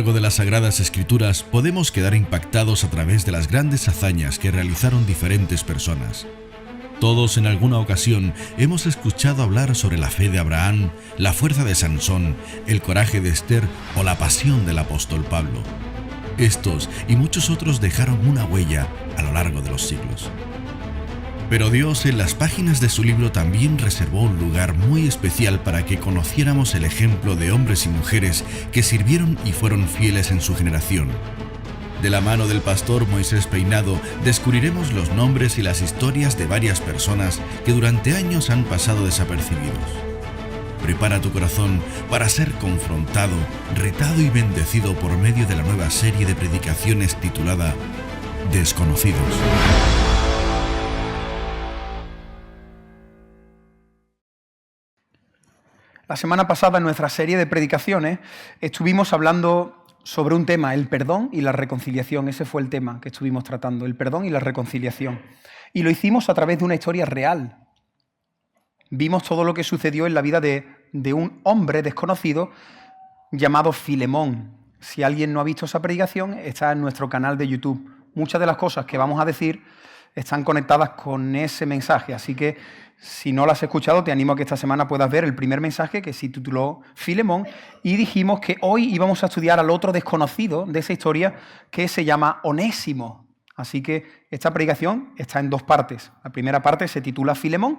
largo de las Sagradas Escrituras podemos quedar impactados a través de las grandes hazañas que realizaron diferentes personas. Todos en alguna ocasión hemos escuchado hablar sobre la fe de Abraham, la fuerza de Sansón, el coraje de Esther o la pasión del apóstol Pablo. Estos y muchos otros dejaron una huella a lo largo de los siglos. Pero Dios en las páginas de su libro también reservó un lugar muy especial para que conociéramos el ejemplo de hombres y mujeres que sirvieron y fueron fieles en su generación. De la mano del pastor Moisés Peinado descubriremos los nombres y las historias de varias personas que durante años han pasado desapercibidos. Prepara tu corazón para ser confrontado, retado y bendecido por medio de la nueva serie de predicaciones titulada Desconocidos. La semana pasada en nuestra serie de predicaciones estuvimos hablando sobre un tema, el perdón y la reconciliación. Ese fue el tema que estuvimos tratando, el perdón y la reconciliación. Y lo hicimos a través de una historia real. Vimos todo lo que sucedió en la vida de un hombre desconocido llamado Filemón. Si alguien no ha visto esa predicación, está en nuestro canal de YouTube. Muchas de las cosas que vamos a decir están conectadas con ese mensaje, así que si no lo has escuchado, te animo a que esta semana puedas ver el primer mensaje que se tituló Filemón, y dijimos que hoy íbamos a estudiar al otro desconocido de esa historia que se llama Onésimo. Así que esta predicación está en dos partes. La primera parte se titula Filemón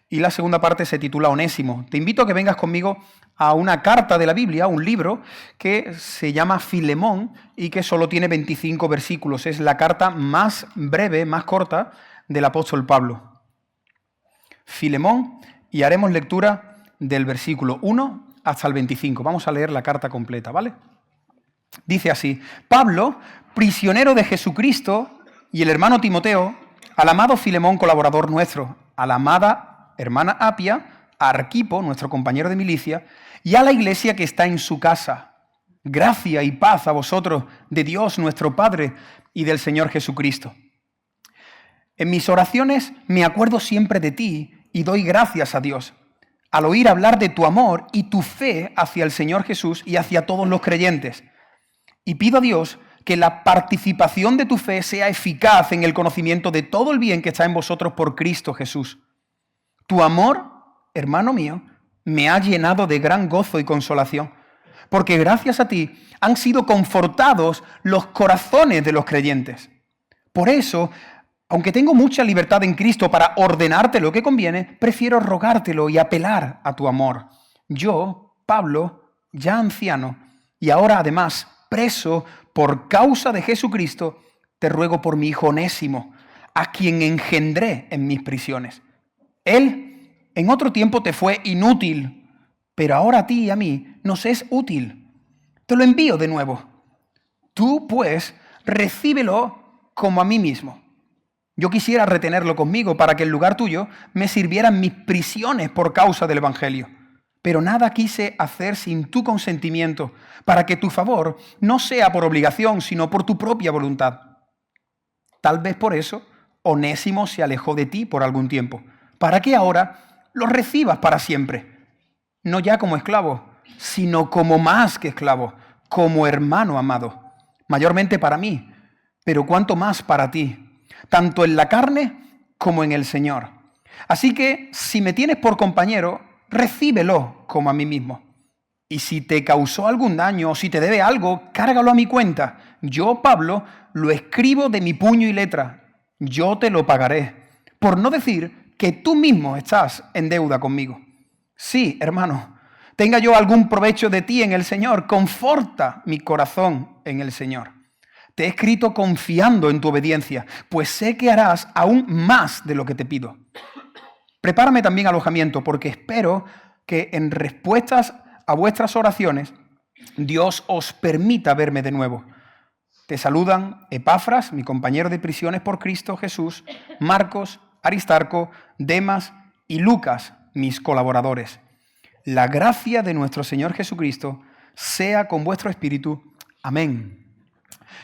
y la segunda parte se titula Onésimo. Te invito a que vengas conmigo a una carta de la Biblia, un libro que se llama Filemón y que solo tiene 25 versículos. Es la carta más breve, más corta del apóstol Pablo. Filemón, y haremos lectura del versículo 1 hasta el 25. Vamos a leer la carta completa, ¿vale? Dice así: Pablo, prisionero de Jesucristo, y el hermano Timoteo, al amado Filemón, colaborador nuestro, a la amada hermana Apia, a Arquipo, nuestro compañero de milicia, y a la iglesia que está en su casa. Gracia y paz a vosotros, de Dios nuestro Padre y del Señor Jesucristo. En mis oraciones me acuerdo siempre de ti y doy gracias a Dios, al oír hablar de tu amor y tu fe hacia el Señor Jesús y hacia todos los creyentes. Y pido a Dios que la participación de tu fe sea eficaz en el conocimiento de todo el bien que está en vosotros por Cristo Jesús. Tu amor, hermano mío, me ha llenado de gran gozo y consolación, porque gracias a ti han sido confortados los corazones de los creyentes. Por eso, aunque tengo mucha libertad en Cristo para ordenarte lo que conviene, prefiero rogártelo y apelar a tu amor. Yo, Pablo, ya anciano, y ahora además preso por causa de Jesucristo, te ruego por mi hijo Onésimo, a quien engendré en mis prisiones. Él en otro tiempo te fue inútil, pero ahora a ti y a mí nos es útil. Te lo envío de nuevo. Tú, pues, recíbelo como a mí mismo. Yo quisiera retenerlo conmigo para que en lugar tuyo me sirvieran mis prisiones por causa del Evangelio. Pero nada quise hacer sin tu consentimiento, para que tu favor no sea por obligación, sino por tu propia voluntad. Tal vez por eso Onésimo se alejó de ti por algún tiempo, para que ahora lo recibas para siempre. No ya como esclavo, sino como más que esclavo, como hermano amado. Mayormente para mí, pero cuanto más para ti, tanto en la carne como en el Señor. Así que, si me tienes por compañero, recíbelo como a mí mismo. Y si te causó algún daño o si te debe algo, cárgalo a mi cuenta. Yo, Pablo, lo escribo de mi puño y letra. Yo te lo pagaré. Por no decir que tú mismo estás en deuda conmigo. Sí, hermano, tenga yo algún provecho de ti en el Señor, conforta mi corazón en el Señor. Te he escrito confiando en tu obediencia, pues sé que harás aún más de lo que te pido. Prepárame también alojamiento, porque espero que en respuestas a vuestras oraciones, Dios os permita verme de nuevo. Te saludan Epafras, mi compañero de prisiones por Cristo Jesús, Marcos, Aristarco, Demas y Lucas, mis colaboradores. La gracia de nuestro Señor Jesucristo sea con vuestro espíritu. Amén.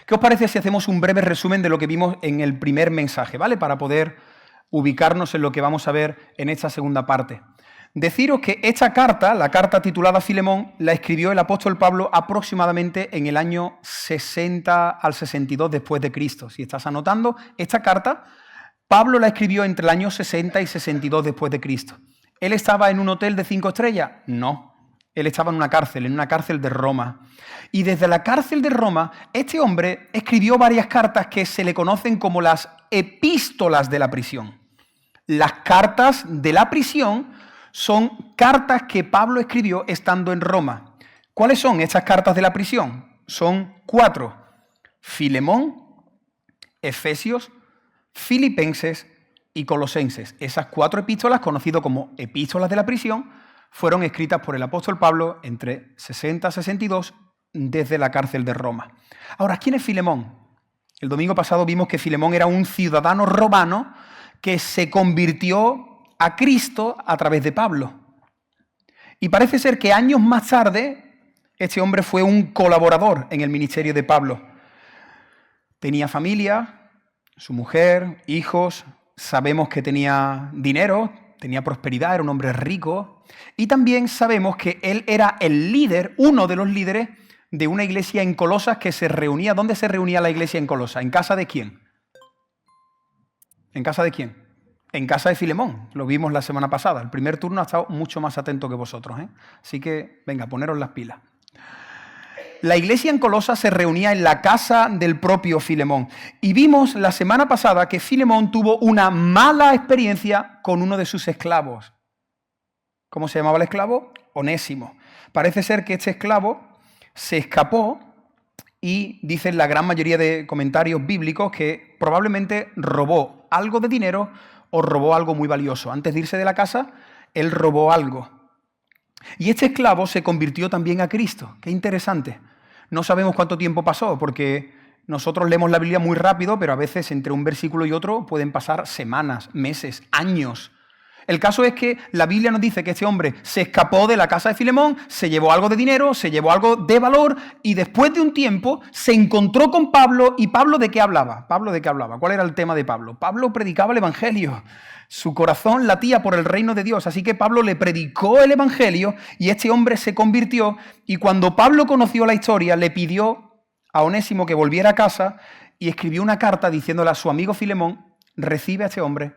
¿Qué os parece si hacemos un breve resumen de lo que vimos en el primer mensaje, ¿vale? Para poder ubicarnos en lo que vamos a ver en esta segunda parte. Deciros que esta carta, la carta titulada Filemón, la escribió el apóstol Pablo aproximadamente en el año 60 al 62 después de Cristo. Si estás anotando, esta carta, Pablo la escribió entre el año 60 y 62 después de Cristo. ¿Él estaba en un hotel de 5 estrellas? No. Él estaba en una cárcel de Roma. Y desde la cárcel de Roma, este hombre escribió varias cartas que se le conocen como las epístolas de la prisión. Las cartas de la prisión son cartas que Pablo escribió estando en Roma. ¿Cuáles son estas cartas de la prisión? Son 4. Filemón, Efesios, Filipenses y Colosenses. Esas 4 epístolas, conocidas como epístolas de la prisión, fueron escritas por el apóstol Pablo entre 60 y 62 desde la cárcel de Roma. Ahora, ¿quién es Filemón? El domingo pasado vimos que Filemón era un ciudadano romano que se convirtió a Cristo a través de Pablo. Y parece ser que años más tarde, este hombre fue un colaborador en el ministerio de Pablo. Tenía familia, su mujer, hijos, sabemos que tenía dinero, tenía prosperidad, era un hombre rico. Y también sabemos que él era el líder, uno de los líderes de una iglesia en Colosas que se reunía. ¿Dónde se reunía la iglesia en Colosas? ¿En casa de quién? ¿En casa de quién? En casa de Filemón, lo vimos la semana pasada. El primer turno ha estado mucho más atento que vosotros, ¿eh? Así que, venga, poneros las pilas. La iglesia en Colosas se reunía en la casa del propio Filemón. Y vimos la semana pasada que Filemón tuvo una mala experiencia con uno de sus esclavos. ¿Cómo se llamaba el esclavo? Onésimo. Parece ser que este esclavo se escapó y dicen la gran mayoría de comentarios bíblicos que probablemente robó algo de dinero o robó algo muy valioso. Antes de irse de la casa, él robó algo. Y este esclavo se convirtió también a Cristo. Qué interesante. No sabemos cuánto tiempo pasó, porque nosotros leemos la Biblia muy rápido, pero a veces entre un versículo y otro pueden pasar semanas, meses, años. El caso es que la Biblia nos dice que este hombre se escapó de la casa de Filemón, se llevó algo de dinero, se llevó algo de valor y después de un tiempo se encontró con Pablo. ¿Y Pablo de qué hablaba? ¿Pablo de qué hablaba? ¿Cuál era el tema de Pablo? Pablo predicaba el Evangelio. Su corazón latía por el reino de Dios, así que Pablo le predicó el Evangelio y este hombre se convirtió. Y cuando Pablo conoció la historia, le pidió a Onésimo que volviera a casa y escribió una carta diciéndole a su amigo Filemón: recibe a este hombre,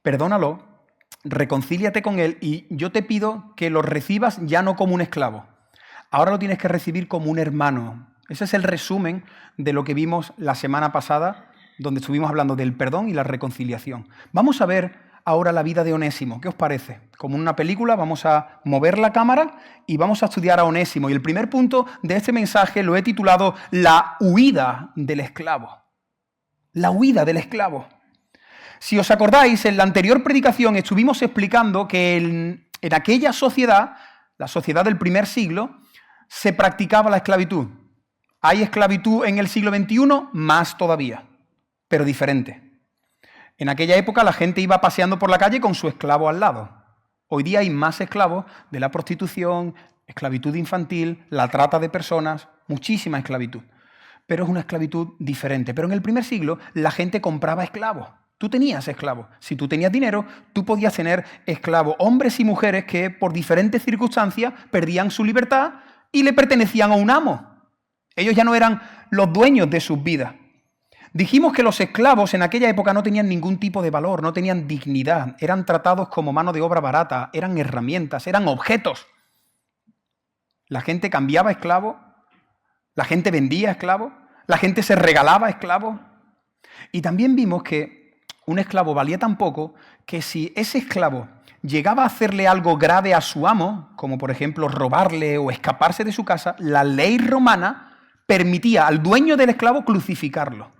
perdónalo, reconcíliate con él y yo te pido que lo recibas ya no como un esclavo. Ahora lo tienes que recibir como un hermano. Ese es el resumen de lo que vimos la semana pasada, donde estuvimos hablando del perdón y la reconciliación. Vamos a ver ahora la vida de Onésimo. ¿Qué os parece? Como en una película, vamos a mover la cámara y vamos a estudiar a Onésimo. Y el primer punto de este mensaje lo he titulado La huida del esclavo. La huida del esclavo. Si os acordáis, en la anterior predicación estuvimos explicando que en aquella sociedad, la sociedad del primer siglo, se practicaba la esclavitud. ¿Hay esclavitud en el siglo XXI? Más todavía, pero diferente. En aquella época la gente iba paseando por la calle con su esclavo al lado. Hoy día hay más esclavos de la prostitución, esclavitud infantil, la trata de personas, muchísima esclavitud. Pero es una esclavitud diferente. Pero en el primer siglo la gente compraba esclavos. Tú tenías esclavos. Si tú tenías dinero, tú podías tener esclavos. Hombres y mujeres que por diferentes circunstancias perdían su libertad y le pertenecían a un amo. Ellos ya no eran los dueños de sus vidas. Dijimos que los esclavos en aquella época no tenían ningún tipo de valor, no tenían dignidad. Eran tratados como mano de obra barata, eran herramientas, eran objetos. La gente cambiaba esclavos, la gente vendía esclavos, la gente se regalaba esclavos. Y también vimos que un esclavo valía tan poco que si ese esclavo llegaba a hacerle algo grave a su amo, como por ejemplo robarle o escaparse de su casa, la ley romana permitía al dueño del esclavo crucificarlo.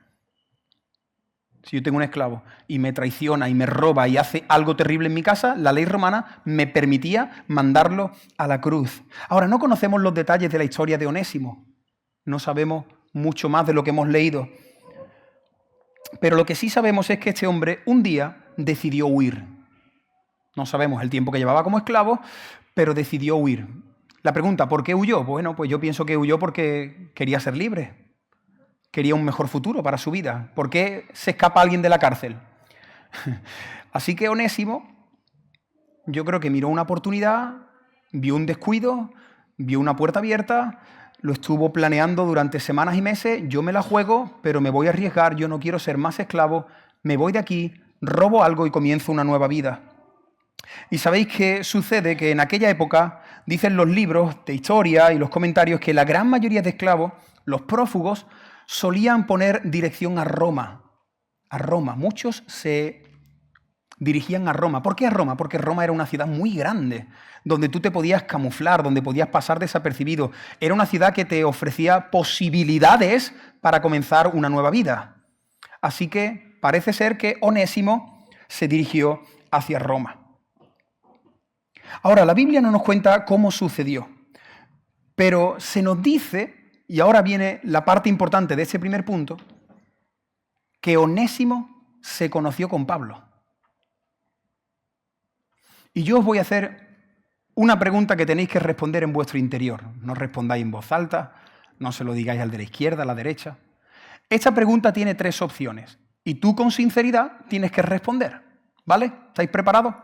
Si yo tengo un esclavo y me traiciona y me roba y hace algo terrible en mi casa, la ley romana me permitía mandarlo a la cruz. Ahora, no conocemos los detalles de la historia de Onésimo. No sabemos mucho más de lo que hemos leído. Pero lo que sí sabemos es que este hombre un día decidió huir. No sabemos el tiempo que llevaba como esclavo, pero decidió huir. La pregunta, ¿por qué huyó? Bueno, pues yo pienso que huyó porque quería ser libre. Quería un mejor futuro para su vida. ¿Por qué se escapa alguien de la cárcel? Así que Onésimo Yo creo que miró una oportunidad, vio un descuido, vio una puerta abierta, lo estuvo planeando durante semanas y meses. Yo me la juego, pero me voy a arriesgar, yo no quiero ser más esclavo, me voy de aquí, robo algo y comienzo una nueva vida. Y sabéis qué sucede, que en aquella época dicen los libros de historia y los comentarios que la gran mayoría de esclavos, los prófugos, solían poner dirección a Roma. A Roma. Muchos se dirigían a Roma. ¿Por qué a Roma? Porque Roma era una ciudad muy grande, donde tú te podías camuflar, donde podías pasar desapercibido. Era una ciudad que te ofrecía posibilidades para comenzar una nueva vida. Así que parece ser que Onésimo se dirigió hacia Roma. Ahora, la Biblia no nos cuenta cómo sucedió, pero se nos dice, y ahora viene la parte importante de ese primer punto, que Onésimo se conoció con Pablo. Y yo os voy a hacer una pregunta que tenéis que responder en vuestro interior. No respondáis en voz alta, no se lo digáis al de la izquierda, a la derecha. Esta pregunta tiene 3 opciones y tú con sinceridad tienes que responder, ¿vale? ¿Estáis preparados?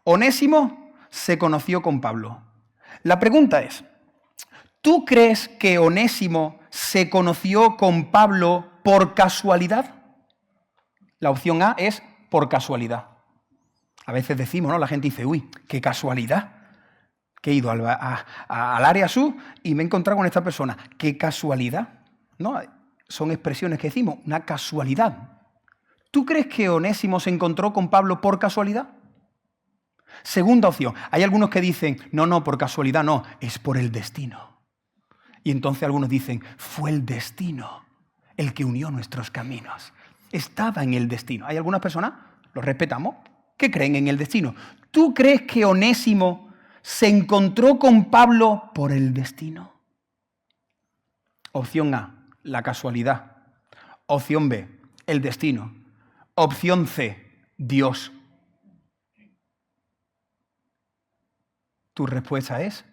Onésimo se conoció con Pablo. La pregunta es, ¿tú crees que Onésimo se conoció con Pablo por casualidad? La opción A es por casualidad. A veces decimos, ¿no? La gente dice, uy, qué casualidad, que he ido al área sur y me he encontrado con esta persona. Qué casualidad, ¿no? Son expresiones que decimos, una casualidad. ¿Tú crees que Onésimo se encontró con Pablo por casualidad? Segunda opción, hay algunos que dicen, no, por casualidad no, es por el destino. Y entonces algunos dicen, fue el destino el que unió nuestros caminos. Estaba en el destino. Hay algunas personas, los respetamos, que creen en el destino. ¿Tú crees que Onésimo se encontró con Pablo por el destino? Opción A, la casualidad. Opción B, el destino. Opción C, Dios. Tu respuesta es...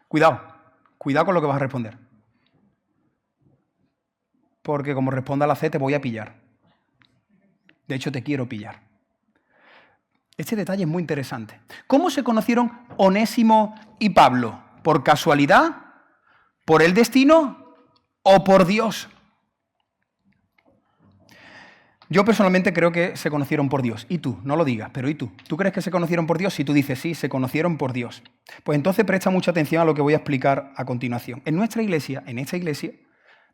Cuidado con lo que vas a responder. Porque como responda la C te voy a pillar. De hecho, te quiero pillar. Este detalle es muy interesante. ¿Cómo se conocieron Onésimo y Pablo? ¿Por casualidad? ¿Por el destino? ¿O por Dios? Yo personalmente creo que se conocieron por Dios. ¿Y tú? No lo digas, pero ¿y tú? ¿Tú crees que se conocieron por Dios? Si tú dices sí, se conocieron por Dios. Pues entonces presta mucha atención a lo que voy a explicar a continuación. En esta iglesia,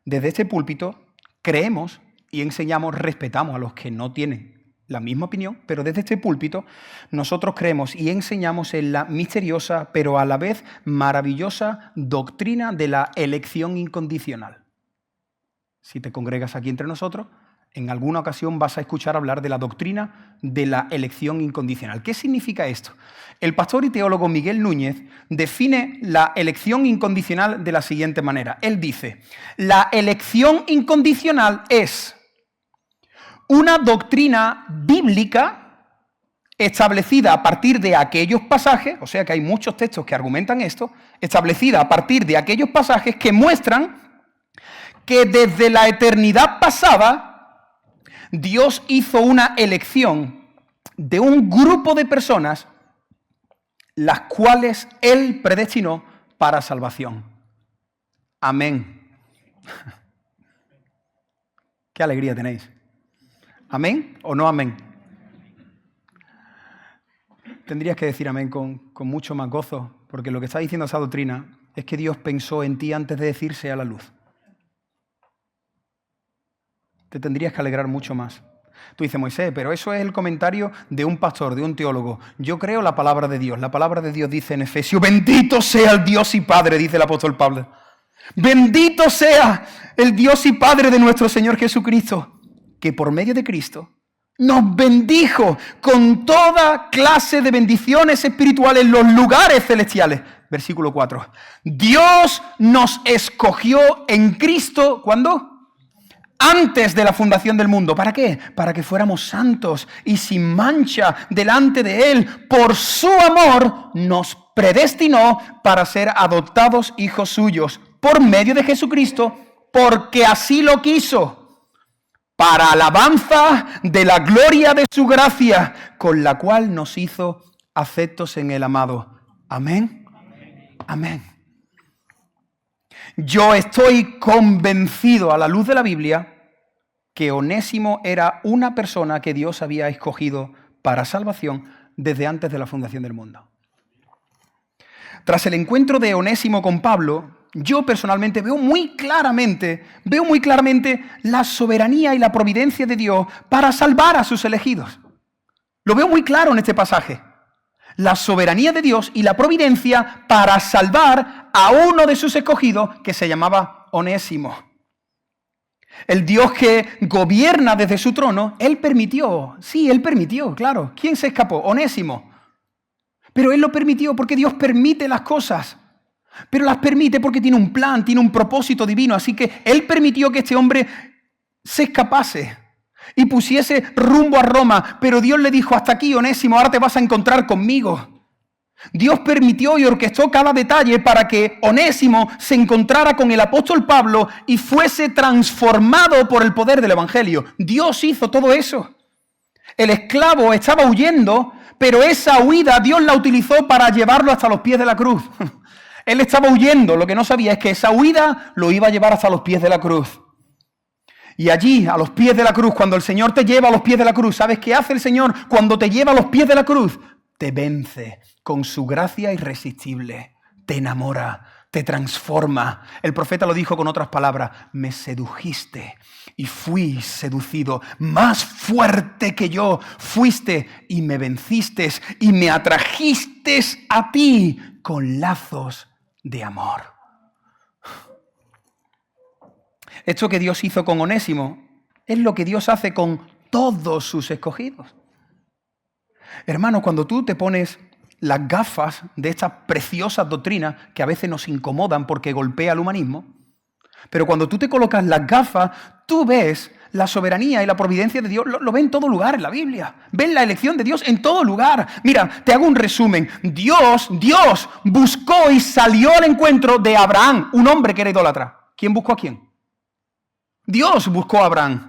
desde este púlpito, creemos y enseñamos, respetamos a los que no tienen la misma opinión, pero desde este púlpito nosotros creemos y enseñamos en la misteriosa, pero a la vez maravillosa doctrina de la elección incondicional. Si te congregas aquí entre nosotros, en alguna ocasión vas a escuchar hablar de la doctrina de la elección incondicional. ¿Qué significa esto? El pastor y teólogo Miguel Núñez define la elección incondicional de la siguiente manera. Él dice, la elección incondicional es una doctrina bíblica establecida a partir de aquellos pasajes, o sea que hay muchos textos que argumentan esto, establecida a partir de aquellos pasajes que muestran que desde la eternidad pasada Dios hizo una elección de un grupo de personas las cuales Él predestinó para salvación. Amén. Qué alegría tenéis. ¿Amén o no amén? Tendrías que decir amén con mucho más gozo, porque lo que está diciendo esa doctrina es que Dios pensó en ti antes de decirse a la luz. Te tendrías que alegrar mucho más. Tú dices, Moisés, pero eso es el comentario de un pastor, de un teólogo. Yo creo la palabra de Dios. La palabra de Dios dice en Efesios, bendito sea el Dios y Padre, dice el apóstol Pablo. Bendito sea el Dios y Padre de nuestro Señor Jesucristo, que por medio de Cristo nos bendijo con toda clase de bendiciones espirituales en los lugares celestiales. Versículo 4. Dios nos escogió en Cristo, ¿cuándo? Antes de la fundación del mundo. ¿Para qué? Para que fuéramos santos y sin mancha delante de Él. Por su amor nos predestinó para ser adoptados hijos suyos por medio de Jesucristo, porque así lo quiso. para alabanza de la gloria de su gracia, con la cual nos hizo aceptos en el amado. Amén. Amén. Yo estoy convencido a la luz de la Biblia que Onésimo era una persona que Dios había escogido para salvación desde antes de la fundación del mundo. Tras el encuentro de Onésimo con Pablo, yo personalmente veo muy claramente la soberanía y la providencia de Dios para salvar a sus elegidos. Lo veo muy claro en este pasaje. La soberanía de Dios y la providencia para salvar a uno de sus escogidos que se llamaba Onésimo. El Dios que gobierna desde su trono, Él permitió, claro. ¿Quién se escapó? Onésimo. Pero Él lo permitió porque Dios permite las cosas. Pero las permite porque tiene un plan, tiene un propósito divino. Así que Él permitió que este hombre se escapase y pusiese rumbo a Roma. Pero Dios le dijo, hasta aquí, Onésimo, ahora te vas a encontrar conmigo. Dios permitió y orquestó cada detalle para que Onésimo se encontrara con el apóstol Pablo y fuese transformado por el poder del Evangelio. Dios hizo todo eso. El esclavo estaba huyendo, pero esa huida Dios la utilizó para llevarlo hasta los pies de la cruz. Él estaba huyendo, lo que no sabía es que esa huida lo iba a llevar hasta los pies de la cruz. Y allí, a los pies de la cruz, cuando el Señor te lleva a los pies de la cruz, ¿sabes qué hace el Señor cuando te lleva a los pies de la cruz? Te vence con su gracia irresistible, te enamora, te transforma. El profeta lo dijo con otras palabras, me sedujiste y fui seducido. Más fuerte que yo fuiste y me venciste y me atrajiste a ti con lazos de amor. Esto que Dios hizo con Onésimo es lo que Dios hace con todos sus escogidos. Hermano, cuando tú te pones las gafas de estas preciosas doctrinas que a veces nos incomodan porque golpea al humanismo, pero cuando tú te colocas las gafas, tú ves la soberanía y la providencia de Dios, lo ves en todo lugar en la Biblia. Ves la elección de Dios en todo lugar. Mira, te hago un resumen. Dios buscó y salió al encuentro de Abraham, un hombre que era idólatra. ¿Quién buscó a quién? Dios buscó a Abraham.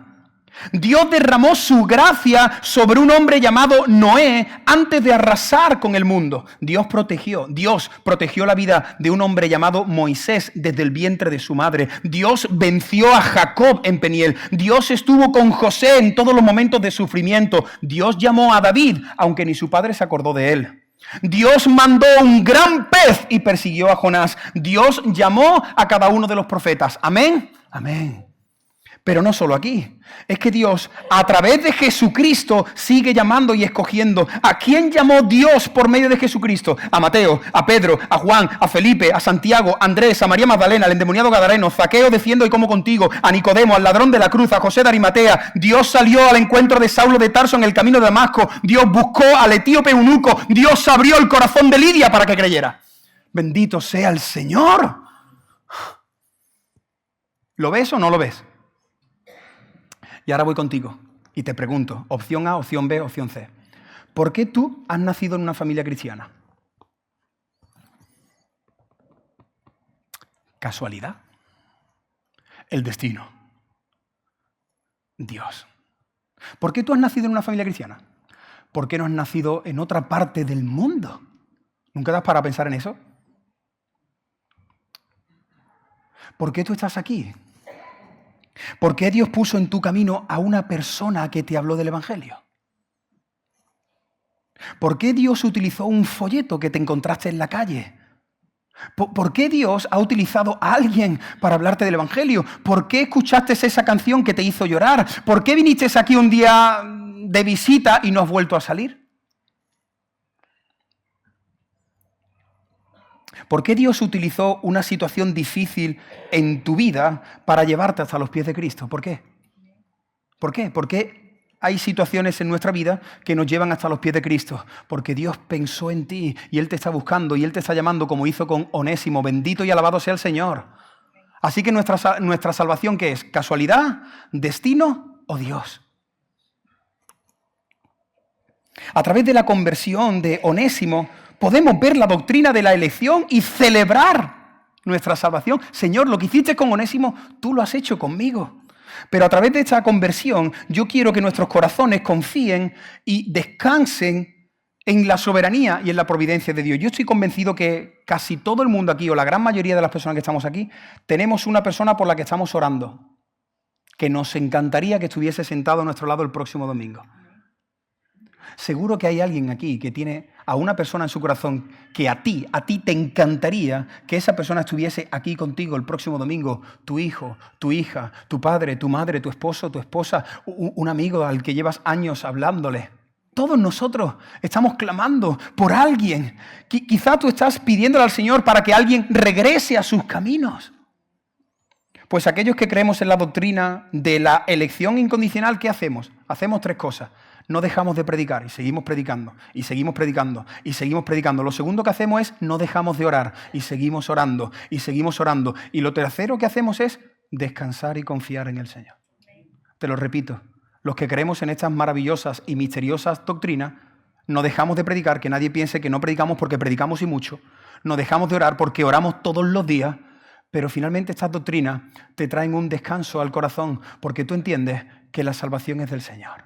Dios derramó su gracia sobre un hombre llamado Noé antes de arrasar con el mundo. Dios protegió la vida de un hombre llamado Moisés desde el vientre de su madre. Dios venció a Jacob en Peniel. Dios estuvo con José en todos los momentos de sufrimiento. Dios llamó a David, aunque ni su padre se acordó de él. Dios mandó un gran pez y persiguió a Jonás. Dios llamó a cada uno de los profetas. Amén. Amén. Pero no solo aquí, es que Dios a través de Jesucristo sigue llamando y escogiendo. ¿A quién llamó Dios por medio de Jesucristo? A Mateo, a Pedro, a Juan, a Felipe, a Santiago, a Andrés, a María Magdalena, al endemoniado Gadareno, Zaqueo, defiendo y como contigo, a Nicodemo, al ladrón de la cruz, a José de Arimatea. Dios salió al encuentro de Saulo de Tarso en el camino de Damasco. Dios buscó al etíope eunuco. Dios abrió el corazón de Lidia para que creyera. Bendito sea el Señor. ¿Lo ves o no lo ves? Y ahora voy contigo y te pregunto, opción A, opción B, opción C. ¿Por qué tú has nacido en una familia cristiana? ¿Casualidad? El destino. Dios. ¿Por qué tú has nacido en una familia cristiana? ¿Por qué no has nacido en otra parte del mundo? ¿Nunca te has parado a pensar en eso? ¿Por qué tú estás aquí? ¿Por qué Dios puso en tu camino a una persona que te habló del Evangelio? ¿Por qué Dios utilizó un folleto que te encontraste en la calle? ¿Por qué Dios ha utilizado a alguien para hablarte del Evangelio? ¿Por qué escuchaste esa canción que te hizo llorar? ¿Por qué viniste aquí un día de visita y no has vuelto a salir? ¿Por qué Dios utilizó una situación difícil en tu vida para llevarte hasta los pies de Cristo? ¿Por qué? ¿Por qué? ¿Por qué hay situaciones en nuestra vida que nos llevan hasta los pies de Cristo? Porque Dios pensó en ti y Él te está buscando y Él te está llamando como hizo con Onésimo. Bendito y alabado sea el Señor. Así que nuestra salvación, ¿qué es? ¿Casualidad? ¿Destino o Dios? A través de la conversión de Onésimo podemos ver la doctrina de la elección y celebrar nuestra salvación. Señor, lo que hiciste con Onésimo, tú lo has hecho conmigo. Pero a través de esta conversión, yo quiero que nuestros corazones confíen y descansen en la soberanía y en la providencia de Dios. Yo estoy convencido que casi todo el mundo aquí, o la gran mayoría de las personas que estamos aquí, tenemos una persona por la que estamos orando, que nos encantaría que estuviese sentado a nuestro lado el próximo domingo. Seguro que hay alguien aquí que tiene a una persona en su corazón que a ti te encantaría que esa persona estuviese aquí contigo el próximo domingo. Tu hijo, tu hija, tu padre, tu madre, tu esposo, tu esposa, un amigo al que llevas años hablándole. Todos nosotros estamos clamando por alguien. Quizá tú estás pidiéndole al Señor para que alguien regrese a sus caminos. Pues aquellos que creemos en la doctrina de la elección incondicional, ¿qué hacemos? Hacemos tres cosas. No dejamos de predicar y seguimos predicando, y seguimos predicando, y seguimos predicando. Lo segundo que hacemos es no dejamos de orar y seguimos orando, y seguimos orando. Y lo tercero que hacemos es descansar y confiar en el Señor. Te lo repito, los que creemos en estas maravillosas y misteriosas doctrinas, no dejamos de predicar, que nadie piense que no predicamos porque predicamos y mucho. No dejamos de orar porque oramos todos los días, pero finalmente estas doctrinas te traen un descanso al corazón porque tú entiendes que la salvación es del Señor.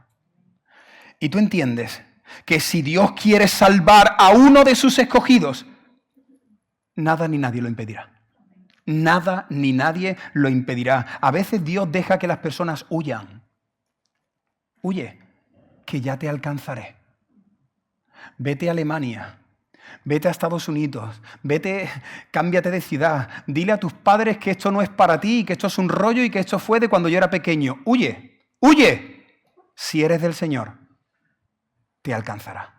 Y tú entiendes que si Dios quiere salvar a uno de sus escogidos, nada ni nadie lo impedirá. Nada ni nadie lo impedirá. A veces Dios deja que las personas huyan. Huye, que ya te alcanzaré. Vete a Alemania, vete a Estados Unidos, cámbiate de ciudad. Dile a tus padres que esto no es para ti, que esto es un rollo y que esto fue de cuando yo era pequeño. Huye, huye. Si eres del Señor, te alcanzará.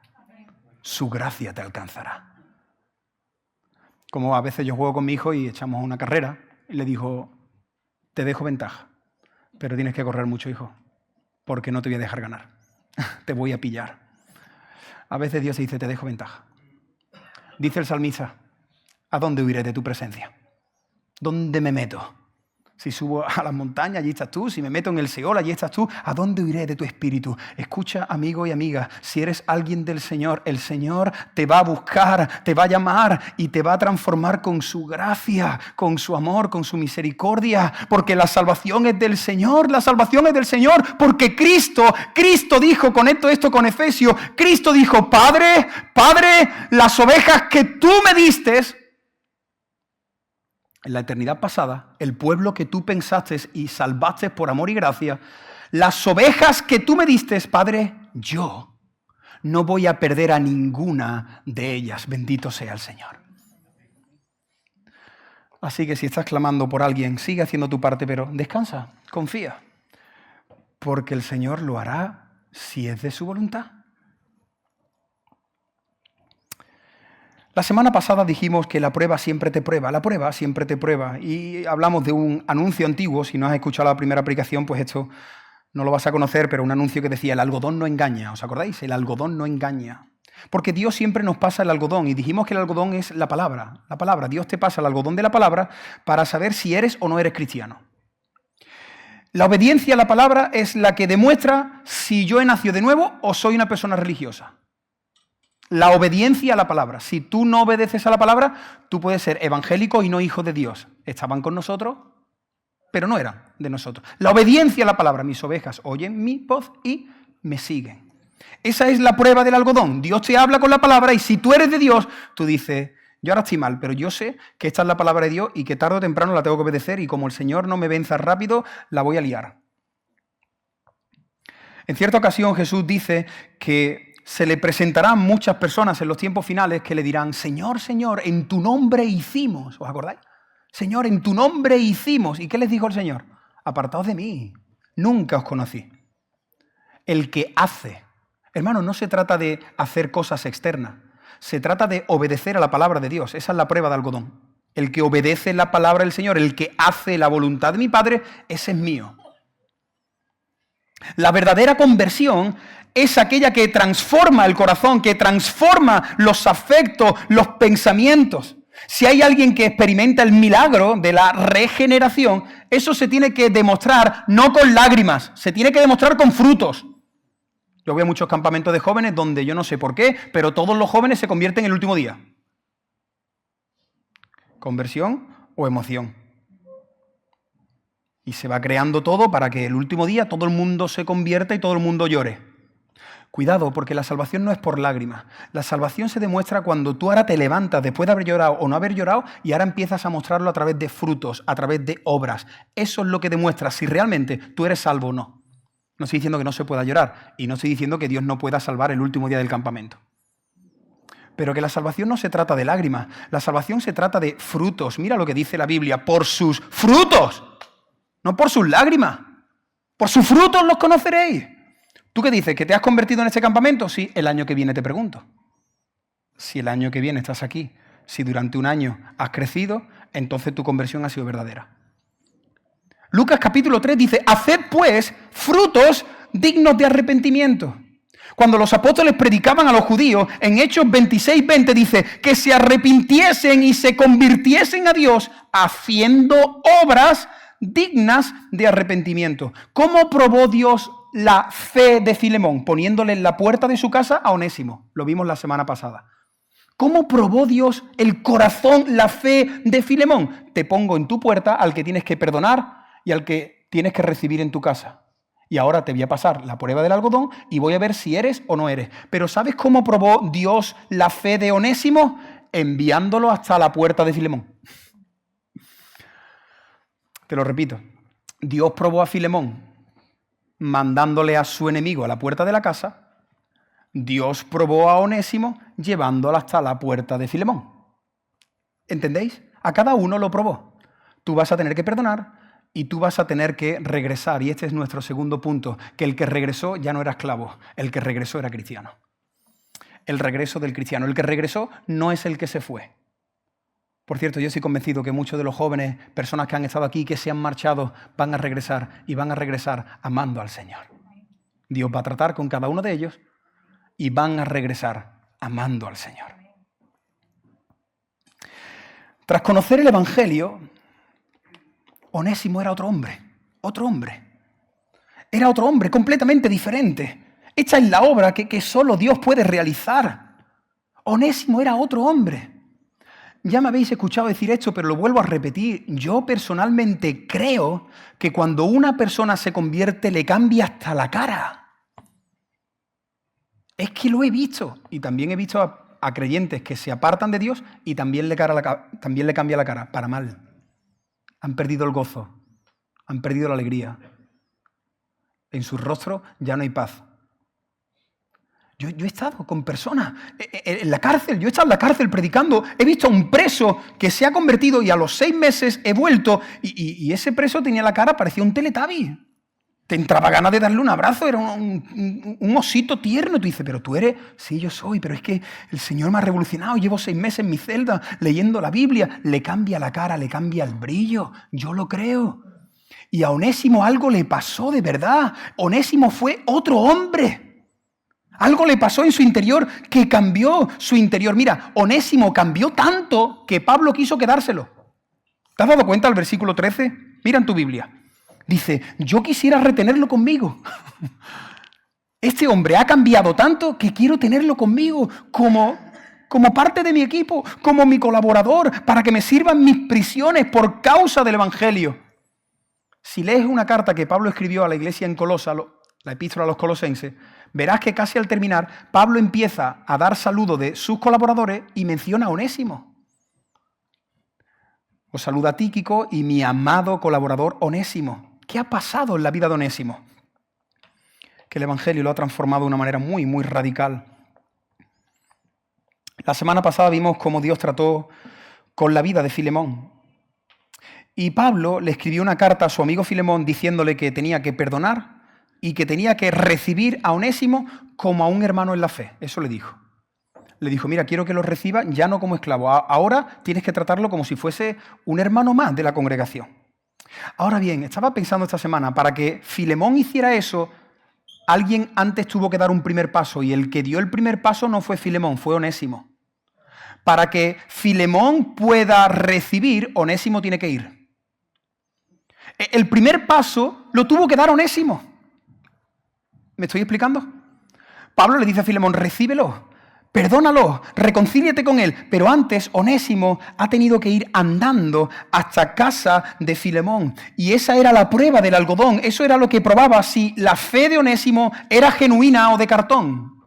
Su gracia te alcanzará. Como a veces yo juego con mi hijo y echamos una carrera y le digo, te dejo ventaja, pero tienes que correr mucho, hijo, porque no te voy a dejar ganar. Te voy a pillar. A veces Dios dice, te dejo ventaja. Dice el salmista, ¿a dónde huiré de tu presencia? ¿Dónde me meto? Si subo a las montañas, allí estás tú. Si me meto en el Seol, allí estás tú. ¿A dónde huiré de tu espíritu? Escucha, amigo y amiga, si eres alguien del Señor, el Señor te va a buscar, te va a llamar y te va a transformar con su gracia, con su amor, con su misericordia, porque la salvación es del Señor, la salvación es del Señor, porque Cristo dijo, conecto esto con Efesios, Cristo dijo, Padre, las ovejas que tú me diste, en la eternidad pasada, el pueblo que tú pensaste y salvaste por amor y gracia, las ovejas que tú me diste, Padre, yo no voy a perder a ninguna de ellas. Bendito sea el Señor. Así que si estás clamando por alguien, sigue haciendo tu parte, pero descansa, confía, porque el Señor lo hará si es de su voluntad. La semana pasada dijimos que la prueba siempre te prueba, y hablamos de un anuncio antiguo. Si no has escuchado la primera predicación, pues esto no lo vas a conocer, pero un anuncio que decía, el algodón no engaña, ¿os acordáis? El algodón no engaña. Porque Dios siempre nos pasa el algodón, y dijimos que el algodón es la palabra. Dios te pasa el algodón de la palabra para saber si eres o no eres cristiano. La obediencia a la palabra es la que demuestra si yo he nacido de nuevo o soy una persona religiosa. La obediencia a la palabra. Si tú no obedeces a la palabra, tú puedes ser evangélico y no hijo de Dios. Estaban con nosotros, pero no eran de nosotros. La obediencia a la palabra. Mis ovejas oyen mi voz y me siguen. Esa es la prueba del algodón. Dios te habla con la palabra y si tú eres de Dios, tú dices, yo ahora estoy mal, pero yo sé que esta es la palabra de Dios y que tarde o temprano la tengo que obedecer y como el Señor no me venza rápido, la voy a liar. En cierta ocasión Jesús dice que se le presentarán muchas personas en los tiempos finales que le dirán, Señor, Señor, en tu nombre hicimos. ¿Os acordáis? Señor, en tu nombre hicimos. ¿Y qué les dijo el Señor? Apartaos de mí, nunca os conocí. El que hace. Hermano, no se trata de hacer cosas externas. Se trata de obedecer a la palabra de Dios. Esa es la prueba de algodón. El que obedece la palabra del Señor, el que hace la voluntad de mi Padre, ese es mío. La verdadera conversión es aquella que transforma el corazón, que transforma los afectos, los pensamientos. Si hay alguien que experimenta el milagro de la regeneración, eso se tiene que demostrar no con lágrimas, se tiene que demostrar con frutos. Yo voy a muchos campamentos de jóvenes donde yo no sé por qué, pero todos los jóvenes se convierten en el último día. ¿Conversión o emoción? Y se va creando todo para que el último día todo el mundo se convierta y todo el mundo llore. Cuidado, porque la salvación no es por lágrimas. La salvación se demuestra cuando tú ahora te levantas después de haber llorado o no haber llorado y ahora empiezas a mostrarlo a través de frutos, a través de obras. Eso es lo que demuestra si realmente tú eres salvo o no. No estoy diciendo que no se pueda llorar y no estoy diciendo que Dios no pueda salvar el último día del campamento. Pero que la salvación no se trata de lágrimas, la salvación se trata de frutos. Mira lo que dice la Biblia, por sus frutos, no por sus lágrimas. Por sus frutos los conoceréis. ¿Tú qué dices? ¿Que te has convertido en este campamento? Sí, el año que viene te pregunto. Si el año que viene estás aquí, si durante un año has crecido, entonces tu conversión ha sido verdadera. Lucas capítulo 3 dice, haced pues frutos dignos de arrepentimiento. Cuando los apóstoles predicaban a los judíos, en Hechos 26:20 dice que se arrepintiesen y se convirtiesen a Dios haciendo obras dignas de arrepentimiento. ¿Cómo probó Dios la fe de Filemón? Poniéndole en la puerta de su casa a Onésimo. Lo vimos la semana pasada. ¿Cómo probó Dios el corazón, la fe de Filemón? Te pongo en tu puerta al que tienes que perdonar y al que tienes que recibir en tu casa. Y ahora te voy a pasar la prueba del algodón y voy a ver si eres o no eres. Pero ¿sabes cómo probó Dios la fe de Onésimo? Enviándolo hasta la puerta de Filemón. Te lo repito. Dios probó a Filemón mandándole a su enemigo a la puerta de la casa. Dios probó a Onésimo llevándolo hasta la puerta de Filemón. ¿Entendéis? A cada uno lo probó. Tú vas a tener que perdonar y tú vas a tener que regresar. Y este es nuestro segundo punto, que el que regresó ya no era esclavo, el que regresó era cristiano. El regreso del cristiano. El que regresó no es el que se fue. Por cierto, yo estoy convencido que muchos de los jóvenes, personas que han estado aquí, que se han marchado, van a regresar y van a regresar amando al Señor. Dios va a tratar con cada uno de ellos y van a regresar amando al Señor. Tras conocer el Evangelio, Onésimo era otro hombre. Era otro hombre completamente diferente. Esta es la obra que solo Dios puede realizar. Onésimo era otro hombre. Ya me habéis escuchado decir esto, pero lo vuelvo a repetir. Yo personalmente creo que cuando una persona se convierte le cambia hasta la cara. Es que lo he visto. Y también he visto a creyentes que se apartan de Dios y también le cambia la cara, para mal. Han perdido el gozo, han perdido la alegría. En su rostro ya no hay paz. Yo he estado con personas en la cárcel, yo he estado en la cárcel predicando, he visto a un preso que se ha convertido y a los 6 meses he vuelto y ese preso tenía la cara, parecía un Teletubby. Te entraba ganas de darle un abrazo, era un osito tierno. Y tú dices, pero tú eres, sí, yo soy, pero es que el Señor me ha revolucionado, llevo 6 meses en mi celda leyendo la Biblia, le cambia la cara, le cambia el brillo, yo lo creo. Y a Onésimo algo le pasó de verdad, Onésimo fue otro hombre. Algo le pasó en su interior que cambió su interior. Mira, Onésimo cambió tanto que Pablo quiso quedárselo. ¿Te has dado cuenta del versículo 13? Mira en tu Biblia. Dice, yo quisiera retenerlo conmigo. Este hombre ha cambiado tanto que quiero tenerlo conmigo como parte de mi equipo, como mi colaborador, para que me sirvan mis prisiones por causa del Evangelio. Si lees una carta que Pablo escribió a la iglesia en Colosa, la epístola a los colosenses, verás que casi al terminar, Pablo empieza a dar saludo de sus colaboradores y menciona a Onésimo. Os saluda Tíquico y mi amado colaborador Onésimo. ¿Qué ha pasado en la vida de Onésimo? Que el Evangelio lo ha transformado de una manera muy, muy radical. La semana pasada vimos cómo Dios trató con la vida de Filemón. Y Pablo le escribió una carta a su amigo Filemón diciéndole que tenía que perdonar y que tenía que recibir a Onésimo como a un hermano en la fe. Eso le dijo. Le dijo, mira, quiero que lo reciba ya no como esclavo. Ahora tienes que tratarlo como si fuese un hermano más de la congregación. Ahora bien, estaba pensando esta semana, para que Filemón hiciera eso, alguien antes tuvo que dar un primer paso, y el que dio el primer paso no fue Filemón, fue Onésimo. Para que Filemón pueda recibir, Onésimo tiene que ir. El primer paso lo tuvo que dar Onésimo. ¿Me estoy explicando? Pablo le dice a Filemón, recíbelo, perdónalo, reconcíliate con él. Pero antes, Onésimo ha tenido que ir andando hasta casa de Filemón. Y esa era la prueba del algodón. Eso era lo que probaba si la fe de Onésimo era genuina o de cartón.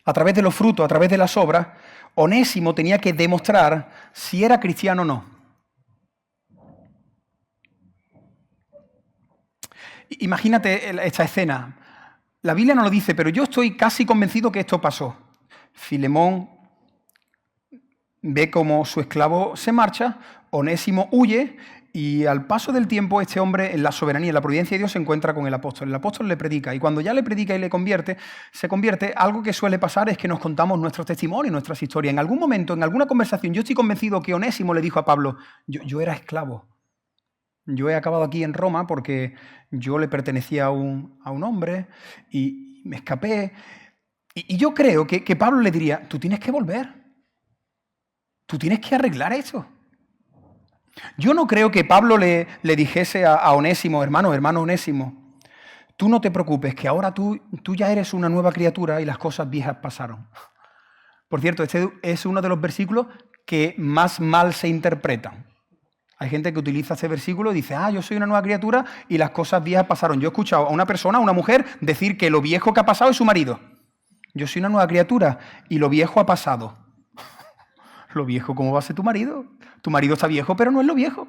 A través de los frutos, a través de las obras, Onésimo tenía que demostrar si era cristiano o no. Imagínate esta escena. La Biblia no lo dice, pero yo estoy casi convencido que esto pasó. Filemón ve cómo su esclavo se marcha, Onésimo huye y al paso del tiempo este hombre en la soberanía, en la providencia de Dios se encuentra con el apóstol. El apóstol le predica y cuando ya le predica y le convierte, algo que suele pasar es que nos contamos nuestros testimonios, nuestras historias. En algún momento, en alguna conversación, yo estoy convencido que Onésimo le dijo a Pablo, yo era esclavo. Yo he acabado aquí en Roma porque yo le pertenecía a un hombre y me escapé. Y yo creo que Pablo le diría, tú tienes que volver. Tú tienes que arreglar eso. Yo no creo que Pablo le dijese a Onésimo, hermano Onésimo, tú no te preocupes, que ahora tú ya eres una nueva criatura y las cosas viejas pasaron. Por cierto, este es uno de los versículos que más mal se interpretan. Hay gente que utiliza este versículo y dice, yo soy una nueva criatura y las cosas viejas pasaron. Yo he escuchado a una persona, a una mujer, decir que lo viejo que ha pasado es su marido. Yo soy una nueva criatura y lo viejo ha pasado. ¿Lo viejo cómo va a ser tu marido? Tu marido está viejo, pero no es lo viejo.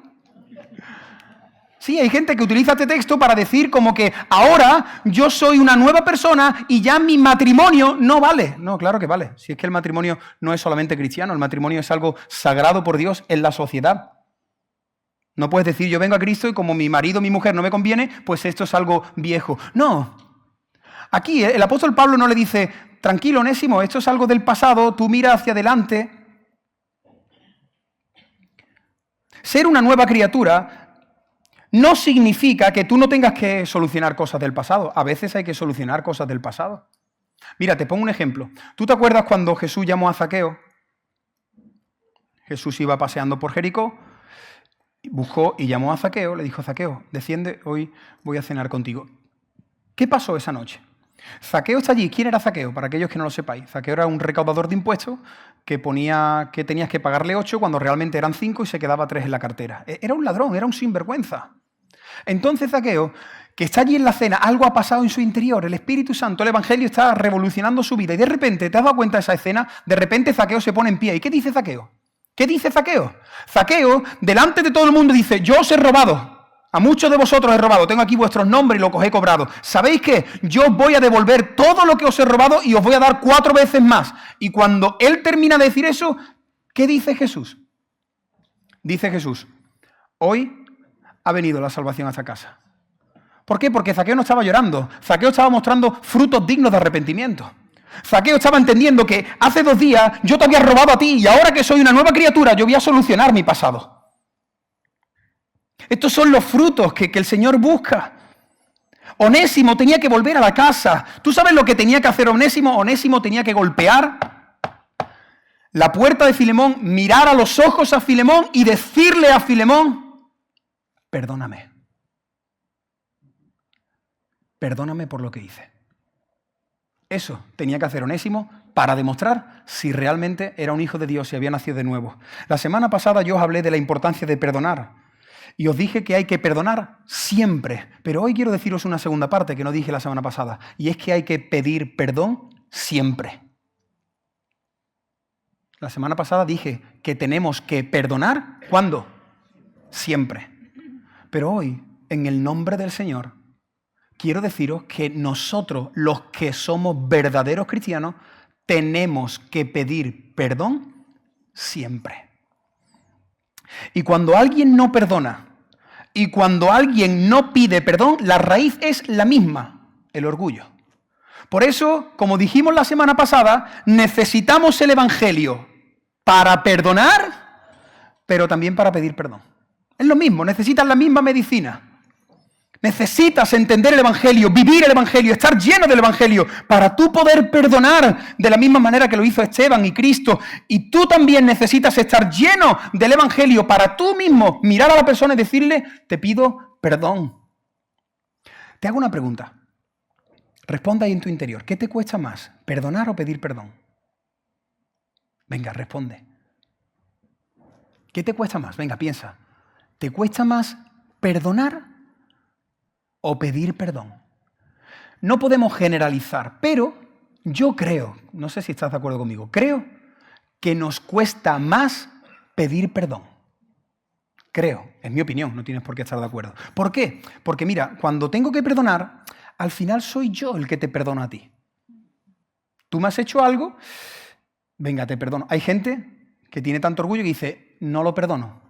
Sí, hay gente que utiliza este texto para decir como que ahora yo soy una nueva persona y ya mi matrimonio no vale. No, claro que vale. Si es que el matrimonio no es solamente cristiano, el matrimonio es algo sagrado por Dios en la sociedad. No puedes decir, yo vengo a Cristo y como mi marido o mi mujer no me conviene, pues esto es algo viejo. No. Aquí el apóstol Pablo no le dice, tranquilo, Onésimo, esto es algo del pasado, tú mira hacia adelante. Ser una nueva criatura no significa que tú no tengas que solucionar cosas del pasado. A veces hay que solucionar cosas del pasado. Mira, te pongo un ejemplo. ¿Tú te acuerdas cuando Jesús llamó a Zaqueo? Jesús iba paseando por Jericó. Buscó y llamó a Zaqueo, le dijo, Zaqueo, desciende, hoy voy a cenar contigo. ¿Qué pasó esa noche? Zaqueo está allí. ¿Quién era Zaqueo? Para aquellos que no lo sepáis. Zaqueo era un recaudador de impuestos que ponía que tenías que pagarle 8 cuando realmente eran 5 y se quedaba 3 en la cartera. Era un ladrón, era un sinvergüenza. Entonces Zaqueo, que está allí en la cena, algo ha pasado en su interior, el Espíritu Santo, el Evangelio está revolucionando su vida y de repente, ¿te has dado cuenta de esa escena? De repente Zaqueo se pone en pie. ¿Y qué dice Zaqueo? ¿Qué dice Zaqueo? Zaqueo, delante de todo el mundo, dice, yo os he robado. A muchos de vosotros he robado. Tengo aquí vuestros nombres y lo que os he cobrado. ¿Sabéis qué? Yo os voy a devolver todo lo que os he robado y os voy a dar 4 veces más. Y cuando él termina de decir eso, ¿qué dice Jesús? Dice Jesús, hoy ha venido la salvación a esta casa. ¿Por qué? Porque Zaqueo no estaba llorando. Zaqueo estaba mostrando frutos dignos de arrepentimiento. Zaqueo estaba entendiendo que hace 2 días yo te había robado a ti y ahora que soy una nueva criatura yo voy a solucionar mi pasado. Estos son los frutos que el Señor busca. Onésimo tenía que volver a la casa. ¿Tú sabes lo que tenía que hacer Onésimo? Onésimo tenía que golpear la puerta de Filemón, mirar a los ojos a Filemón y decirle a Filemón, perdóname. Perdóname por lo que hice. Eso tenía que hacer Onésimo para demostrar si realmente era un hijo de Dios y había nacido de nuevo. La semana pasada yo os hablé de la importancia de perdonar y os dije que hay que perdonar siempre. Pero hoy quiero deciros una segunda parte que no dije la semana pasada y es que hay que pedir perdón siempre. La semana pasada dije que tenemos que perdonar ¿cuándo? Siempre. Pero hoy, en el nombre del Señor, quiero deciros que nosotros, los que somos verdaderos cristianos, tenemos que pedir perdón siempre. Y cuando alguien no perdona y cuando alguien no pide perdón, la raíz es la misma, el orgullo. Por eso, como dijimos la semana pasada, necesitamos el Evangelio para perdonar, pero también para pedir perdón. Es lo mismo, necesitas la misma medicina. Necesitas entender el Evangelio, vivir el Evangelio, estar lleno del Evangelio para tú poder perdonar de la misma manera que lo hizo Esteban y Cristo. Y tú también necesitas estar lleno del Evangelio para tú mismo mirar a la persona y decirle, te pido perdón. Te hago una pregunta. Responda ahí en tu interior. ¿Qué te cuesta más, perdonar o pedir perdón? Venga, responde. ¿Qué te cuesta más? Venga, piensa. ¿Te cuesta más perdonar o pedir perdón? No podemos generalizar, pero yo creo, no sé si estás de acuerdo conmigo, creo que nos cuesta más pedir perdón. Creo, es mi opinión, no tienes por qué estar de acuerdo. ¿Por qué? Porque mira, cuando tengo que perdonar, al final soy yo el que te perdono a ti. Tú me has hecho algo, venga, te perdono. Hay gente que tiene tanto orgullo que dice, no lo perdono.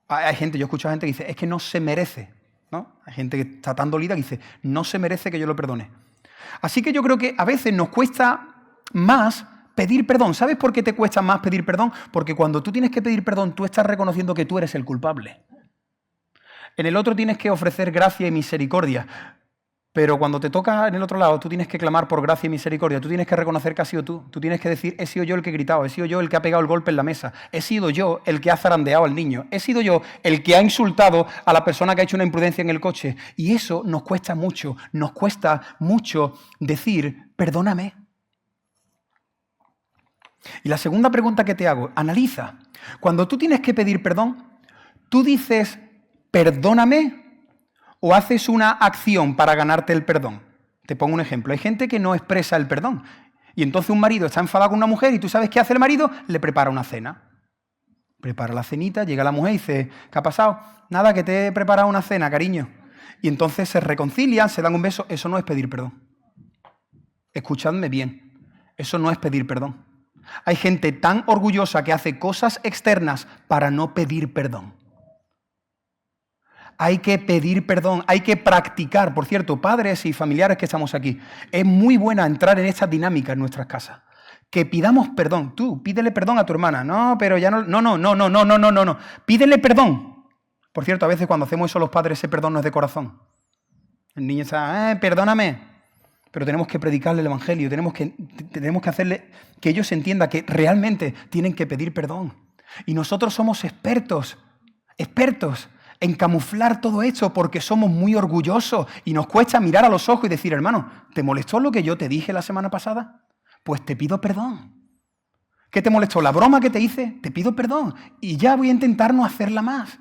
Hay gente, yo escucho a gente que dice, es que no se merece, ¿no? Hay gente que está tan dolida que dice, no se merece que yo lo perdone. Así que yo creo que a veces nos cuesta más pedir perdón. ¿Sabes por qué te cuesta más pedir perdón? Porque cuando tú tienes que pedir perdón, tú estás reconociendo que tú eres el culpable. En el otro tienes que ofrecer gracia y misericordia. Pero cuando te toca en el otro lado, tú tienes que clamar por gracia y misericordia. Tú tienes que reconocer que has sido tú. Tú tienes que decir, he sido yo el que he gritado, he sido yo el que ha pegado el golpe en la mesa, he sido yo el que ha zarandeado al niño, he sido yo el que ha insultado a la persona que ha hecho una imprudencia en el coche. Y eso nos cuesta mucho decir, perdóname. Y la segunda pregunta que te hago, analiza. Cuando tú tienes que pedir perdón, ¿tú dices, perdóname, o haces una acción para ganarte el perdón? Te pongo un ejemplo. Hay gente que no expresa el perdón. Y entonces un marido está enfadado con una mujer y tú sabes qué hace el marido, le prepara una cena. Prepara la cenita, llega la mujer y dice, ¿qué ha pasado? Nada, que te he preparado una cena, cariño. Y entonces se reconcilian, se dan un beso. Eso no es pedir perdón. Escuchadme bien. Eso no es pedir perdón. Hay gente tan orgullosa que hace cosas externas para no pedir perdón. Hay que pedir perdón, hay que practicar. Por cierto, padres y familiares que estamos aquí, es muy buena entrar en esta dinámica en nuestras casas. Que pidamos perdón. Tú, pídele perdón a tu hermana. No, pero ya no. No. Pídele perdón. Por cierto, a veces cuando hacemos eso los padres, ese perdón no es de corazón. El niño está, perdóname. Pero tenemos que predicarle el evangelio, tenemos que hacerle que ellos entiendan que realmente tienen que pedir perdón. Y nosotros somos expertos en camuflar todo esto porque somos muy orgullosos y nos cuesta mirar a los ojos y decir, hermano, ¿te molestó lo que yo te dije la semana pasada? Pues te pido perdón. ¿Qué te molestó? ¿La broma que te hice? Te pido perdón. Y ya voy a intentar no hacerla más.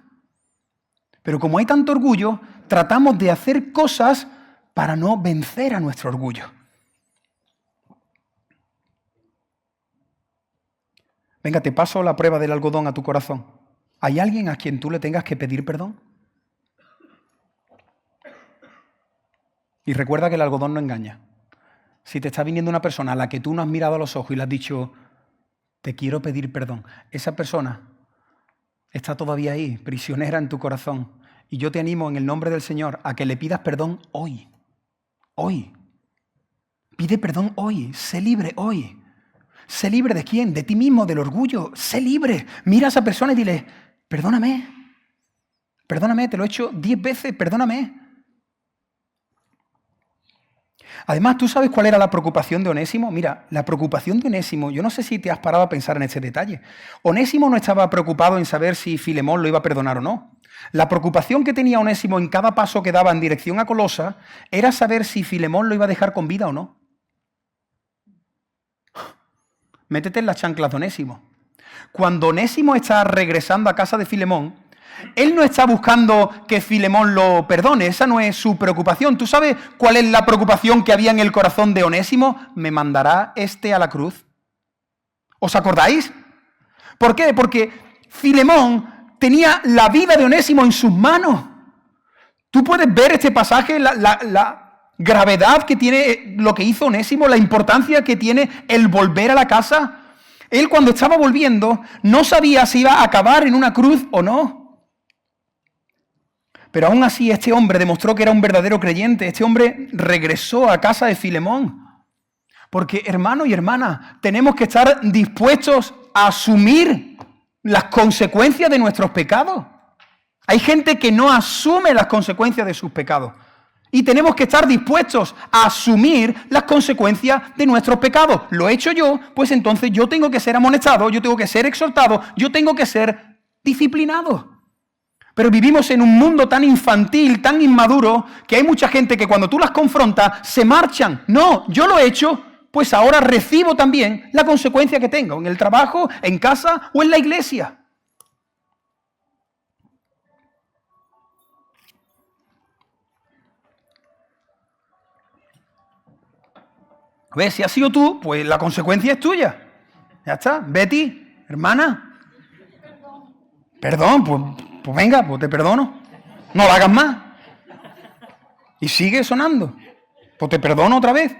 Pero como hay tanto orgullo, tratamos de hacer cosas para no vencer a nuestro orgullo. Venga, te paso la prueba del algodón a tu corazón. ¿Hay alguien a quien tú le tengas que pedir perdón? Y recuerda que el algodón no engaña. Si te está viniendo una persona a la que tú no has mirado a los ojos y le has dicho, te quiero pedir perdón, esa persona está todavía ahí, prisionera en tu corazón. Y yo te animo en el nombre del Señor a que le pidas perdón hoy. Hoy. Pide perdón hoy. Sé libre hoy. Sé libre ¿de quién? De ti mismo, del orgullo. Sé libre. Mira a esa persona y dile, perdóname. Perdóname, te lo he hecho 10 veces, perdóname. Además, ¿tú sabes cuál era la preocupación de Onésimo? Mira, la preocupación de Onésimo, yo no sé si te has parado a pensar en este detalle. Onésimo no estaba preocupado en saber si Filemón lo iba a perdonar o no. La preocupación que tenía Onésimo en cada paso que daba en dirección a Colosa era saber si Filemón lo iba a dejar con vida o no. Métete en las chanclas de Onésimo. Cuando Onésimo está regresando a casa de Filemón, él no está buscando que Filemón lo perdone, esa no es su preocupación. ¿Tú sabes cuál es la preocupación que había en el corazón de Onésimo? ¿Me mandará este a la cruz? ¿Os acordáis? ¿Por qué? Porque Filemón tenía la vida de Onésimo en sus manos. Tú puedes ver este pasaje, la gravedad que tiene lo que hizo Onésimo, la importancia que tiene el volver a la casa. Él cuando estaba volviendo no sabía si iba a acabar en una cruz o no. Pero aún así este hombre demostró que era un verdadero creyente. Este hombre regresó a casa de Filemón. Porque hermano y hermana, tenemos que estar dispuestos a asumir las consecuencias de nuestros pecados. Hay gente que no asume las consecuencias de sus pecados. Y tenemos que estar dispuestos a asumir las consecuencias de nuestros pecados. ¿Lo he hecho yo? Pues entonces yo tengo que ser amonestado, yo tengo que ser exhortado, yo tengo que ser disciplinado. Pero vivimos en un mundo tan infantil, tan inmaduro, que hay mucha gente que cuando tú las confrontas se marchan. No, yo lo he hecho, pues ahora recibo también la consecuencia que tengo en el trabajo, en casa o en la iglesia. ¿Ves? Si has sido tú, pues la consecuencia es tuya. Ya está. Betty, hermana. Perdón, pues venga, pues te perdono. No lo hagas más. Y sigue sonando. Pues te perdono otra vez.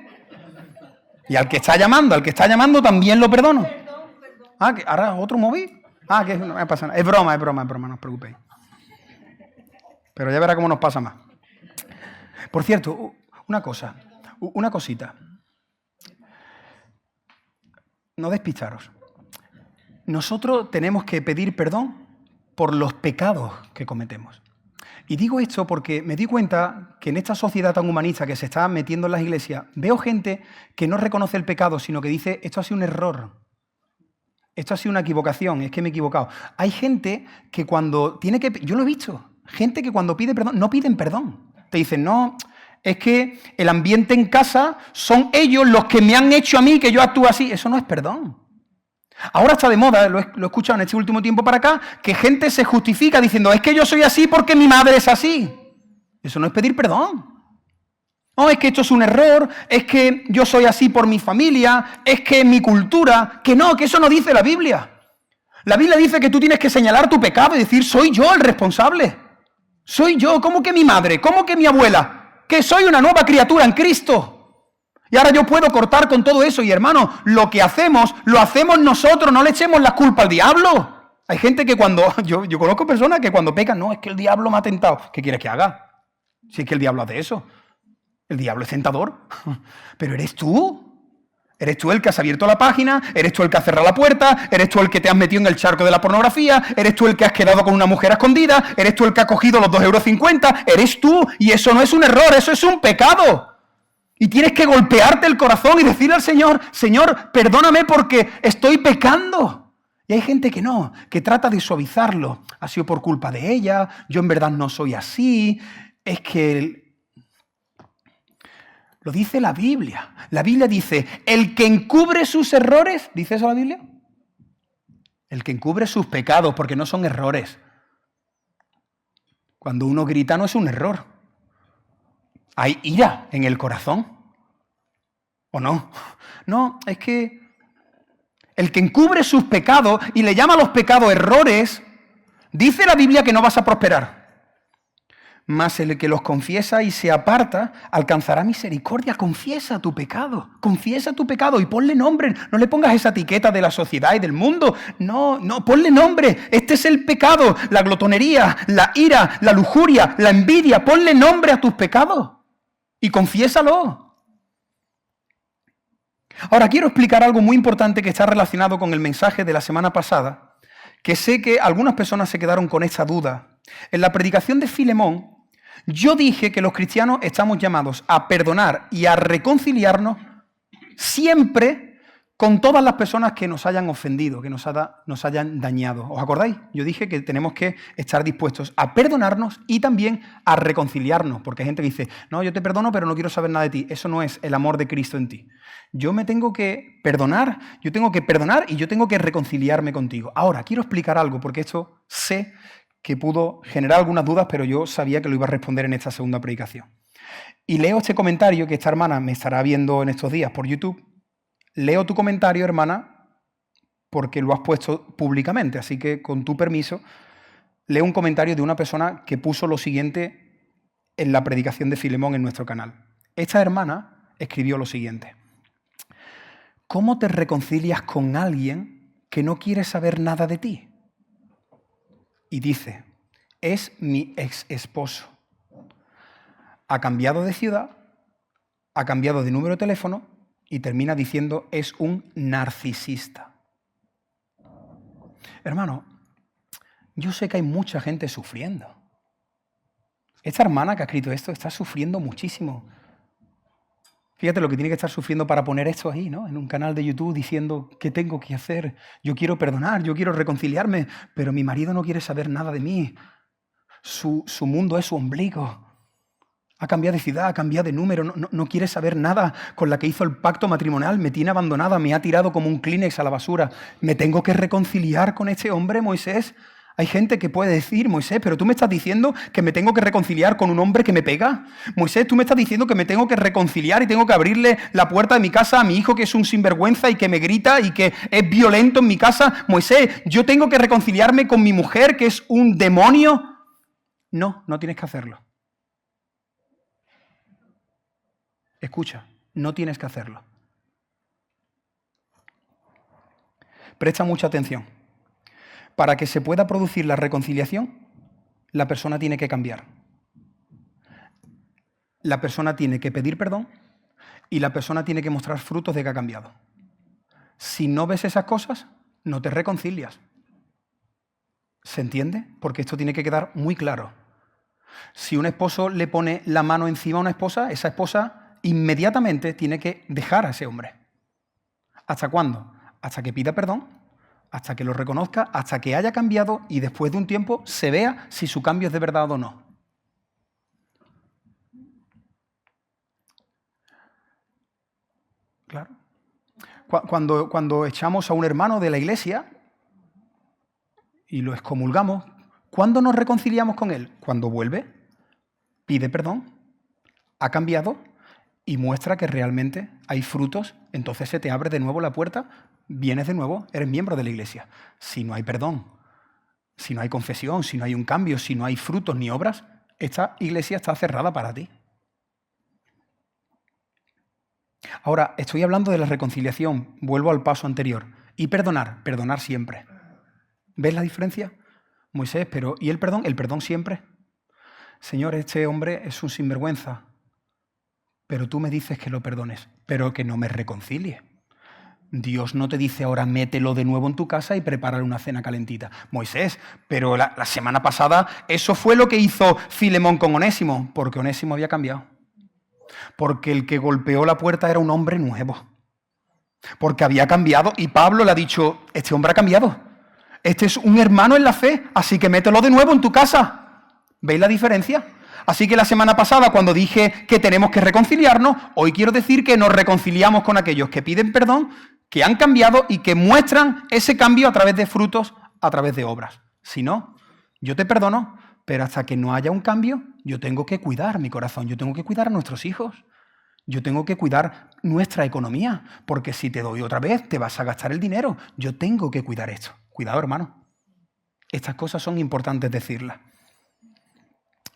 Y al que está llamando también lo perdono. Ah, que ahora otro móvil. Ah, que no me pasa nada. Es broma, no os preocupéis. Pero ya verá cómo nos pasa más. Por cierto, una cosita. No despistaros. Nosotros tenemos que pedir perdón por los pecados que cometemos. Y digo esto porque me di cuenta que en esta sociedad tan humanista que se está metiendo en las iglesias, veo gente que no reconoce el pecado, sino que dice, esto ha sido un error, esto ha sido una equivocación, es que me he equivocado. Hay gente que cuando tiene que... Yo lo he visto, gente que cuando pide perdón, no piden perdón. Te dicen, no, es que el ambiente en casa son ellos los que me han hecho a mí que yo actúe así. Eso no es perdón. Ahora está de moda, lo he escuchado en este último tiempo para acá, que gente se justifica diciendo, es que yo soy así porque mi madre es así. Eso no es pedir perdón. No, es que esto es un error, es que yo soy así por mi familia, es que mi cultura, que eso no dice la Biblia. La Biblia dice que tú tienes que señalar tu pecado y decir, soy yo el responsable. Soy yo, ¿cómo que mi madre? ¿Cómo que mi abuela? Que soy una nueva criatura en Cristo. Y ahora yo puedo cortar con todo eso. Y hermano, lo que hacemos, lo hacemos nosotros, no le echemos la culpa al diablo. Hay gente que cuando... Yo conozco personas que cuando pecan, no, es que el diablo me ha tentado. ¿Qué quieres que haga? Si es que el diablo hace eso. El diablo es tentador. Pero eres tú. Eres tú el que has abierto la página, eres tú el que has cerrado la puerta, eres tú el que te has metido en el charco de la pornografía, eres tú el que has quedado con una mujer escondida, eres tú el que ha cogido los 2,50 €, eres tú. Y eso no es un error, eso es un pecado. Y tienes que golpearte el corazón y decirle al Señor, Señor, perdóname porque estoy pecando. Y hay gente que no, que trata de suavizarlo. Ha sido por culpa de ella, yo en verdad no soy así. Es que lo dice la Biblia. La Biblia dice, el que encubre sus errores, ¿dice eso la Biblia? El que encubre sus pecados, porque no son errores. Cuando uno grita no es un error. Hay ira en el corazón. ¿O no? No, es que el que encubre sus pecados y le llama a los pecados errores, dice la Biblia que no vas a prosperar. Mas el que los confiesa y se aparta, alcanzará misericordia. Confiesa tu pecado y ponle nombre. No le pongas esa etiqueta de la sociedad y del mundo. No, ponle nombre. Este es el pecado, la glotonería, la ira, la lujuria, la envidia. Ponle nombre a tus pecados y confiésalo. Ahora, quiero explicar algo muy importante que está relacionado con el mensaje de la semana pasada, que sé que algunas personas se quedaron con esta duda. En la predicación de Filemón, yo dije que los cristianos estamos llamados a perdonar y a reconciliarnos siempre con todas las personas que nos hayan ofendido, que nos hayan dañado. ¿Os acordáis? Yo dije que tenemos que estar dispuestos a perdonarnos y también a reconciliarnos, porque hay gente que dice, no, yo te perdono, pero no quiero saber nada de ti. Eso no es el amor de Cristo en ti. Yo me tengo que perdonar, y yo tengo que reconciliarme contigo. Ahora, quiero explicar algo, porque esto sé que pudo generar algunas dudas, pero yo sabía que lo iba a responder en esta segunda predicación. Y leo este comentario que esta hermana me estará viendo en estos días por YouTube. Leo tu comentario, hermana, porque lo has puesto públicamente, así que con tu permiso, leo un comentario de una persona que puso lo siguiente en la predicación de Filemón en nuestro canal. Esta hermana escribió lo siguiente. ¿Cómo te reconcilias con alguien que no quiere saber nada de ti? Y dice, es mi ex esposo. Ha cambiado de ciudad, ha cambiado de número de teléfono y termina diciendo, es un narcisista. Hermano, yo sé que hay mucha gente sufriendo. Esta hermana que ha escrito esto está sufriendo muchísimo. Fíjate lo que tiene que estar sufriendo para poner esto ahí, ¿no? En un canal de YouTube diciendo, ¿qué tengo que hacer? Yo quiero perdonar, yo quiero reconciliarme, pero mi marido no quiere saber nada de mí. Su mundo es su ombligo. Ha cambiado de ciudad, ha cambiado de número, no quiere saber nada con la que hizo el pacto matrimonial, me tiene abandonada, me ha tirado como un Kleenex a la basura. ¿Me tengo que reconciliar con este hombre, Moisés? Hay gente que puede decir, Moisés, pero tú me estás diciendo que me tengo que reconciliar con un hombre que me pega. Moisés, tú me estás diciendo que me tengo que reconciliar y tengo que abrirle la puerta de mi casa a mi hijo que es un sinvergüenza y que me grita y que es violento en mi casa. Moisés, yo tengo que reconciliarme con mi mujer que es un demonio. No, no tienes que hacerlo. Escucha, no tienes que hacerlo. Presta mucha atención. Para que se pueda producir la reconciliación, la persona tiene que cambiar. La persona tiene que pedir perdón y la persona tiene que mostrar frutos de que ha cambiado. Si no ves esas cosas, no te reconcilias. ¿Se entiende? Porque esto tiene que quedar muy claro. Si un esposo le pone la mano encima a una esposa, esa esposa inmediatamente tiene que dejar a ese hombre. ¿Hasta cuándo? Hasta que pida perdón, hasta que lo reconozca, hasta que haya cambiado y después de un tiempo se vea si su cambio es de verdad o no. Claro. Cuando echamos a un hermano de la iglesia y lo excomulgamos, ¿cuándo nos reconciliamos con él? Cuando vuelve, pide perdón, ha cambiado y muestra que realmente hay frutos, entonces se te abre de nuevo la puerta, vienes de nuevo, eres miembro de la iglesia. Si no hay perdón, si no hay confesión, si no hay un cambio, si no hay frutos ni obras, esta iglesia está cerrada para ti. Ahora, estoy hablando de la reconciliación, vuelvo al paso anterior. Y perdonar, perdonar siempre. ¿Ves la diferencia? Moisés, pero ¿y el perdón? El perdón siempre. Señor, este hombre es un sinvergüenza. Pero tú me dices que lo perdones, pero que no me reconcilie. Dios no te dice ahora mételo de nuevo en tu casa y prepárale una cena calentita. Moisés, pero la semana pasada eso fue lo que hizo Filemón con Onésimo, porque Onésimo había cambiado. Porque el que golpeó la puerta era un hombre nuevo. Porque había cambiado y Pablo le ha dicho, este hombre ha cambiado. Este es un hermano en la fe, así que mételo de nuevo en tu casa. ¿Veis la diferencia? Así que la semana pasada, cuando dije que tenemos que reconciliarnos, hoy quiero decir que nos reconciliamos con aquellos que piden perdón, que han cambiado y que muestran ese cambio a través de frutos, a través de obras. Si no, yo te perdono, pero hasta que no haya un cambio, yo tengo que cuidar mi corazón, yo tengo que cuidar a nuestros hijos, yo tengo que cuidar nuestra economía, porque si te doy otra vez, te vas a gastar el dinero. Yo tengo que cuidar esto. Cuidado, hermano. Estas cosas son importantes decirlas.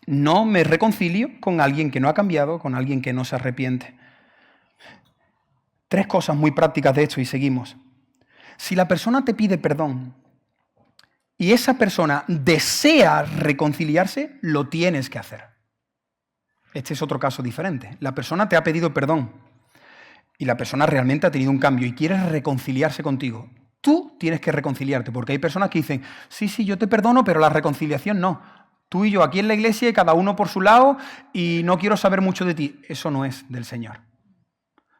No me reconcilio con alguien que no ha cambiado, con alguien que no se arrepiente. 3 cosas muy prácticas de esto y seguimos. Si la persona te pide perdón y esa persona desea reconciliarse, lo tienes que hacer. Este es otro caso diferente. La persona te ha pedido perdón y la persona realmente ha tenido un cambio y quiere reconciliarse contigo. Tú tienes que reconciliarte, porque hay personas que dicen, sí, yo te perdono, pero la reconciliación no. Tú y yo aquí en la iglesia y cada uno por su lado y no quiero saber mucho de ti. Eso no es del Señor.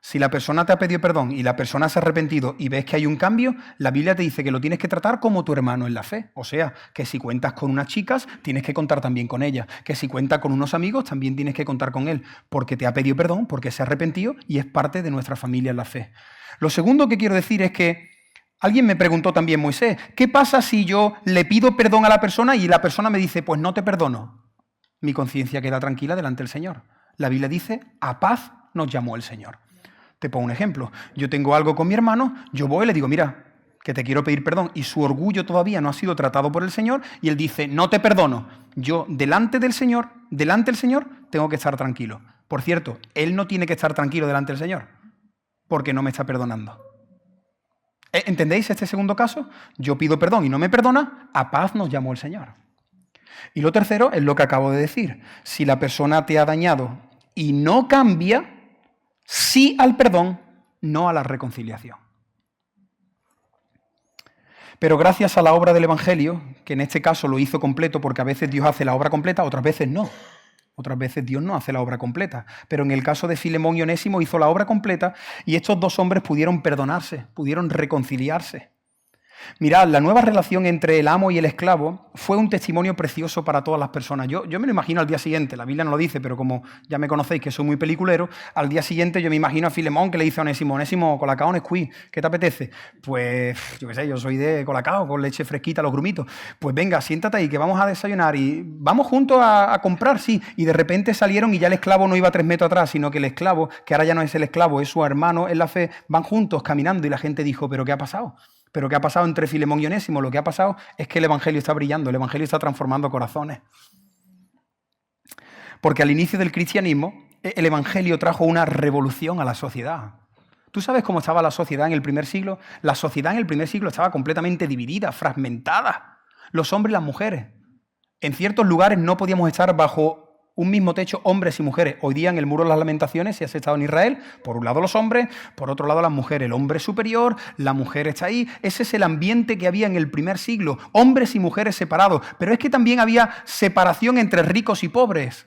Si la persona te ha pedido perdón y la persona se ha arrepentido y ves que hay un cambio, la Biblia te dice que lo tienes que tratar como tu hermano en la fe. O sea, que si cuentas con unas chicas, tienes que contar también con ellas. Que si cuentas con unos amigos, también tienes que contar con él. Porque te ha pedido perdón, porque se ha arrepentido y es parte de nuestra familia en la fe. Lo segundo que quiero decir es que alguien me preguntó también, Moisés, ¿qué pasa si yo le pido perdón a la persona y la persona me dice, pues no te perdono? Mi conciencia queda tranquila delante del Señor. La Biblia dice, a paz nos llamó el Señor. Te pongo un ejemplo. Yo tengo algo con mi hermano, yo voy y le digo, mira, que te quiero pedir perdón, y su orgullo todavía no ha sido tratado por el Señor, y él dice, no te perdono. Yo, delante del Señor, tengo que estar tranquilo. Por cierto, él no tiene que estar tranquilo delante del Señor, porque no me está perdonando. ¿Entendéis este segundo caso? Yo pido perdón y no me perdona, a paz nos llamó el Señor. Y lo tercero es lo que acabo de decir. Si la persona te ha dañado y no cambia, sí al perdón, no a la reconciliación. Pero gracias a la obra del Evangelio, que en este caso lo hizo completo, porque a veces Dios hace la obra completa, otras veces no. Otras veces Dios no hace la obra completa. Pero en el caso de Filemón y Onésimo hizo la obra completa y estos 2 hombres pudieron perdonarse, pudieron reconciliarse. Mirad, la nueva relación entre el amo y el esclavo fue un testimonio precioso para todas las personas. Yo me lo imagino al día siguiente, la Biblia no lo dice, pero como ya me conocéis que soy muy peliculero, al día siguiente yo me imagino a Filemón que le dice a Onésimo, Onésimo, colacao, Nesquí, ¿qué te apetece? Pues, yo qué sé, yo soy de colacao, con leche fresquita, los grumitos. Pues venga, siéntate ahí, que vamos a desayunar y vamos juntos a comprar, sí. Y de repente salieron y ya el esclavo no iba 3 metros atrás, sino que el esclavo, que ahora ya no es el esclavo, es su hermano en la fe, van juntos caminando y la gente dijo, ¿pero qué ha pasado? ¿Pero qué ha pasado entre Filemón y Onésimo? Lo que ha pasado es que el Evangelio está brillando, el Evangelio está transformando corazones. Porque al inicio del cristianismo, el Evangelio trajo una revolución a la sociedad. ¿Tú sabes cómo estaba la sociedad en el primer siglo? La sociedad en el primer siglo estaba completamente dividida, fragmentada. Los hombres y las mujeres. En ciertos lugares no podíamos estar bajo un mismo techo, hombres y mujeres. Hoy día en el Muro de las Lamentaciones, si has estado en Israel, por un lado los hombres, por otro lado las mujeres. El hombre es superior, la mujer está ahí. Ese es el ambiente que había en el primer siglo. Hombres y mujeres separados. Pero es que también había separación entre ricos y pobres.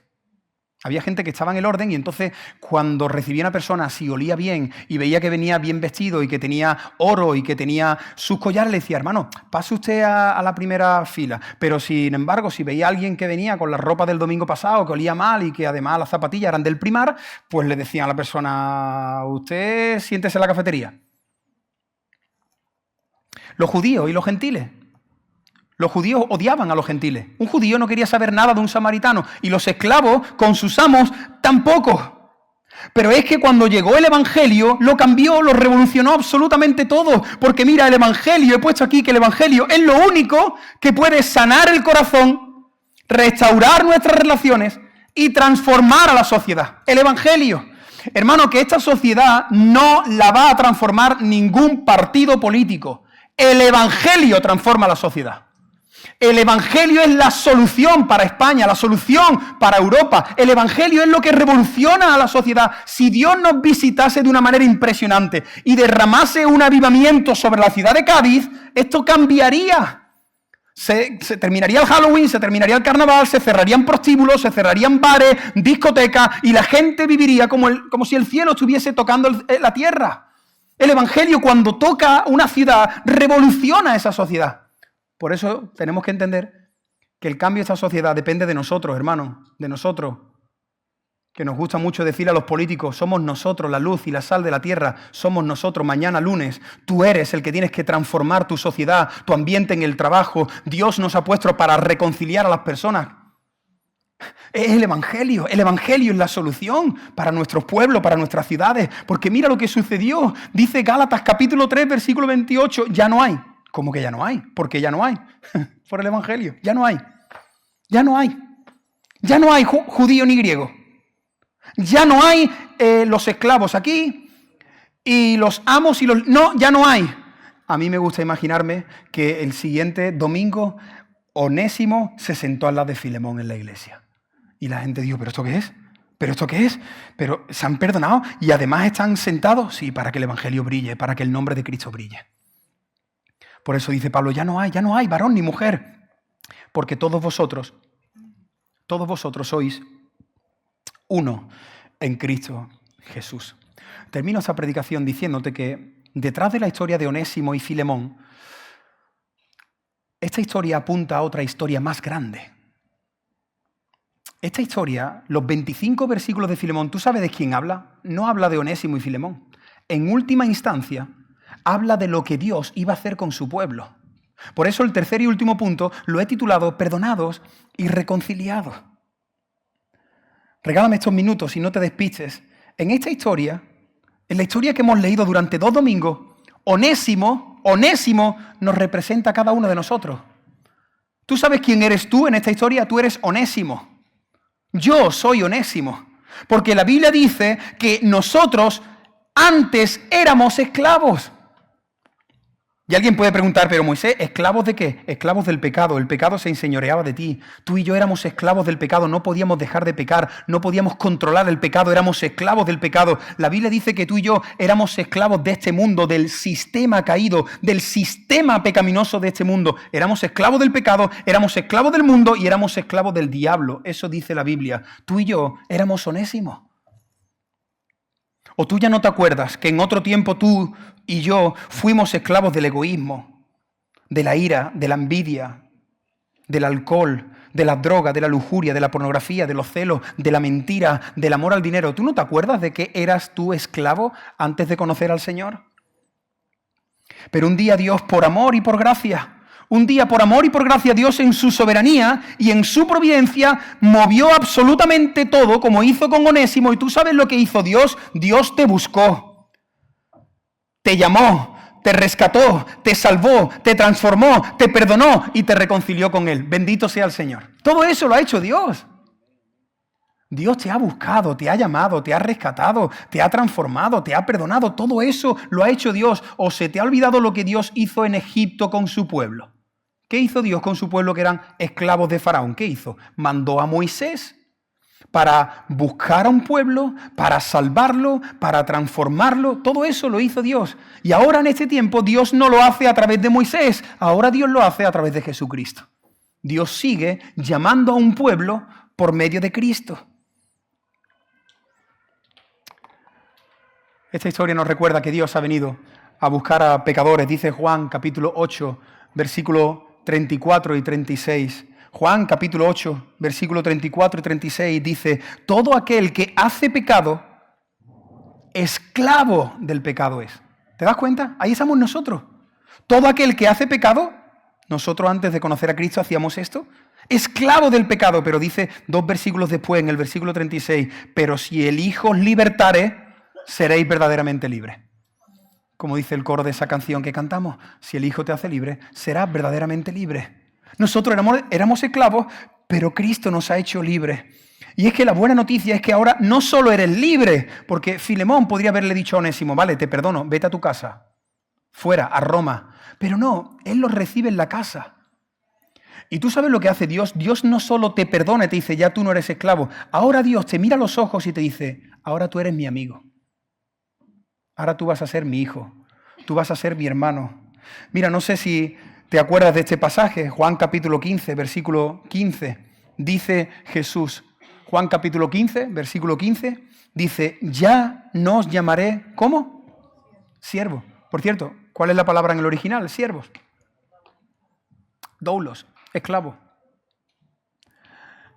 Había gente que estaba en el orden y entonces cuando recibía una persona, si olía bien y veía que venía bien vestido y que tenía oro y que tenía sus collares, le decía, hermano, pase usted a la primera fila. Pero sin embargo, si veía a alguien que venía con la ropa del domingo pasado, que olía mal y que además las zapatillas eran del primar, pues le decían a la persona, usted siéntese en la cafetería. Los judíos y los gentiles. Los judíos odiaban a los gentiles. Un judío no quería saber nada de un samaritano y los esclavos con sus amos tampoco. Pero es que cuando llegó el Evangelio lo cambió, lo revolucionó absolutamente todo. Porque mira, el Evangelio, he puesto aquí que el Evangelio es lo único que puede sanar el corazón, restaurar nuestras relaciones y transformar a la sociedad. El Evangelio. Hermano, que esta sociedad no la va a transformar ningún partido político. El Evangelio transforma a la sociedad. El Evangelio es la solución para España, la solución para Europa. El Evangelio es lo que revoluciona a la sociedad. Si Dios nos visitase de una manera impresionante y derramase un avivamiento sobre la ciudad de Cádiz, esto cambiaría. Se terminaría el Halloween, se terminaría el carnaval, se cerrarían prostíbulos, se cerrarían bares, discotecas y la gente viviría como si el cielo estuviese tocando la tierra. El Evangelio, cuando toca una ciudad, revoluciona esa sociedad. Por eso tenemos que entender que el cambio de esta sociedad depende de nosotros, hermanos, de nosotros. Que nos gusta mucho decir a los políticos, somos nosotros la luz y la sal de la tierra, somos nosotros mañana lunes. Tú eres el que tienes que transformar tu sociedad, tu ambiente en el trabajo. Dios nos ha puesto para reconciliar a las personas. Es el Evangelio es la solución para nuestros pueblos, para nuestras ciudades. Porque mira lo que sucedió, dice Gálatas capítulo 3, versículo 28, ya no hay. ¿Cómo que ya no hay? Porque ya no hay. Por el Evangelio. Ya no hay. Ya no hay. Ya no hay judío ni griego. Ya no hay los esclavos aquí y los amos y los... No, ya no hay. A mí me gusta imaginarme que el siguiente domingo Onésimo se sentó al lado de Filemón en la iglesia. Y la gente dijo, ¿pero esto qué es? ¿Pero esto qué es? ¿Pero se han perdonado? Y además están sentados. Sí, para que el Evangelio brille, para que el nombre de Cristo brille. Por eso dice Pablo, ya no hay varón ni mujer, porque todos vosotros sois uno en Cristo Jesús. Termino esta predicación diciéndote que detrás de la historia de Onésimo y Filemón, esta historia apunta a otra historia más grande. Esta historia, los 25 versículos de Filemón, ¿tú sabes de quién habla? No habla de Onésimo y Filemón. En última instancia, habla de lo que Dios iba a hacer con su pueblo. Por eso el tercer y último punto lo he titulado Perdonados y reconciliados. Regálame estos minutos y no te despistes. En esta historia, en la historia que hemos leído durante 2 domingos, Onésimo nos representa a cada uno de nosotros. ¿Tú sabes quién eres tú en esta historia? Tú eres Onésimo. Yo soy Onésimo. Porque la Biblia dice que nosotros antes éramos esclavos. Y alguien puede preguntar, pero Moisés, ¿esclavos de qué? Esclavos del pecado. El pecado se enseñoreaba de ti. Tú y yo éramos esclavos del pecado. No podíamos dejar de pecar. No podíamos controlar el pecado. Éramos esclavos del pecado. La Biblia dice que tú y yo éramos esclavos de este mundo, del sistema caído, del sistema pecaminoso de este mundo. Éramos esclavos del pecado, éramos esclavos del mundo y éramos esclavos del diablo. Eso dice la Biblia. Tú y yo éramos Onésimo. ¿O tú ya no te acuerdas que en otro tiempo tú y yo fuimos esclavos del egoísmo, de la ira, de la envidia, del alcohol, de las drogas, de la lujuria, de la pornografía, de los celos, de la mentira, del amor al dinero. ¿Tú no te acuerdas de que eras tú esclavo antes de conocer al Señor? Pero un día Dios, por amor y por gracia, Dios en su soberanía y en su providencia movió absolutamente todo, como hizo con Onésimo. ¿Y tú sabes lo que hizo Dios? Dios te buscó, te llamó, te rescató, te salvó, te transformó, te perdonó y te reconcilió con Él. Bendito sea el Señor. Todo eso lo ha hecho Dios. Dios te ha buscado, te ha llamado, te ha rescatado, te ha transformado, te ha perdonado. Todo eso lo ha hecho Dios. ¿O se te ha olvidado lo que Dios hizo en Egipto con su pueblo? ¿Qué hizo Dios con su pueblo que eran esclavos de Faraón? ¿Qué hizo? Mandó a Moisés para buscar a un pueblo, para salvarlo, para transformarlo. Todo eso lo hizo Dios. Y ahora en este tiempo Dios no lo hace a través de Moisés, ahora Dios lo hace a través de Jesucristo. Dios sigue llamando a un pueblo por medio de Cristo. Esta historia nos recuerda que Dios ha venido a buscar a pecadores. Dice Juan capítulo 8, versículo 34 y 36. Juan capítulo 8, versículo 34 y 36 dice: todo aquel que hace pecado, esclavo del pecado es. ¿Te das cuenta? Ahí estamos nosotros. Todo aquel que hace pecado, nosotros antes de conocer a Cristo hacíamos esto, esclavo del pecado, pero dice 2 versículos después, en el versículo 36, pero si el Hijo os libertare, seréis verdaderamente libres. Como dice el coro de esa canción que cantamos, si el Hijo te hace libre, serás verdaderamente libre. Nosotros éramos esclavos, pero Cristo nos ha hecho libres. Y es que la buena noticia es que ahora no solo eres libre, porque Filemón podría haberle dicho a Onésimo: vale, te perdono, vete a tu casa, fuera, a Roma. Pero no, él los recibe en la casa. Y tú sabes lo que hace Dios. Dios no solo te perdona y te dice: ya tú no eres esclavo. Ahora Dios te mira a los ojos y te dice: ahora tú eres mi amigo. Ahora tú vas a ser mi hijo. Tú vas a ser mi hermano. Mira, no sé si te acuerdas de este pasaje, Juan capítulo 15, versículo 15. Dice Jesús, Juan capítulo 15, versículo 15, dice: ya no os llamaré, ¿cómo? Siervo. Por cierto, ¿cuál es la palabra en el original? Siervos. Doulos, esclavo.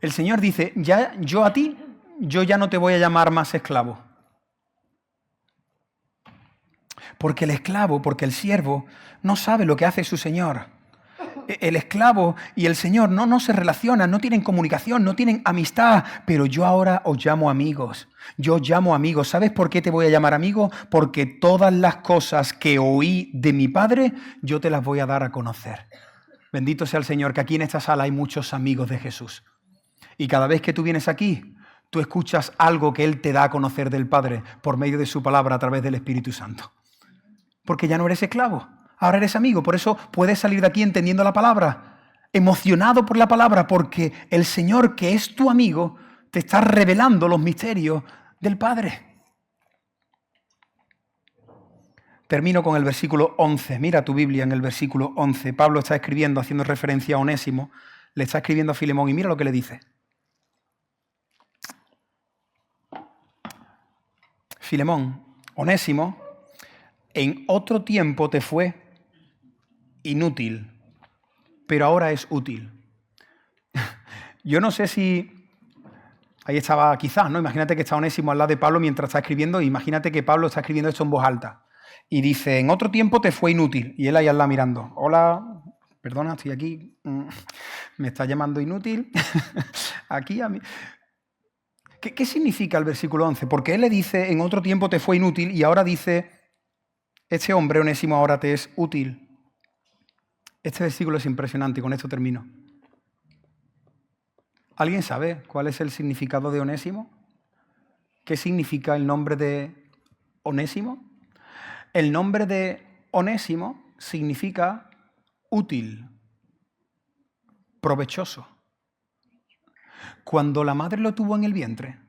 El Señor dice: ya yo a ti, yo ya no te voy a llamar más esclavo. Porque el esclavo, porque el siervo no sabe lo que hace su Señor. El esclavo y el Señor no se relacionan, no tienen comunicación, no tienen amistad. Pero yo ahora os llamo amigos. Yo os llamo amigos. ¿Sabes por qué te voy a llamar amigo? Porque todas las cosas que oí de mi Padre, yo te las voy a dar a conocer. Bendito sea el Señor, que aquí en esta sala hay muchos amigos de Jesús. Y cada vez que tú vienes aquí, tú escuchas algo que Él te da a conocer del Padre por medio de su palabra a través del Espíritu Santo. Porque ya no eres esclavo, ahora eres amigo. Por eso puedes salir de aquí entendiendo la palabra, emocionado por la palabra, porque el Señor, que es tu amigo, te está revelando los misterios del Padre. Termino con el versículo 11. Mira tu Biblia en el versículo 11. Pablo está escribiendo, haciendo referencia a Onésimo, le está escribiendo a Filemón y mira lo que le dice. Filemón, Onésimo, en otro tiempo te fue inútil, pero ahora es útil. Yo no sé si... Ahí estaba quizás, ¿no? Imagínate que está Onésimo al lado de Pablo mientras está escribiendo, e imagínate que Pablo está escribiendo esto en voz alta. Y dice: en otro tiempo te fue inútil. Y él ahí al lado mirando: hola, perdona, estoy aquí. Me está llamando inútil. Aquí a mí... ¿Qué significa el versículo 11? Porque él le dice: en otro tiempo te fue inútil, y ahora dice: este hombre, Onésimo, ahora te es útil. Este versículo es impresionante y con esto termino. ¿Alguien sabe cuál es el significado de Onésimo? ¿Qué significa el nombre de Onésimo? El nombre de Onésimo significa útil, provechoso. Cuando la madre lo tuvo en el vientre,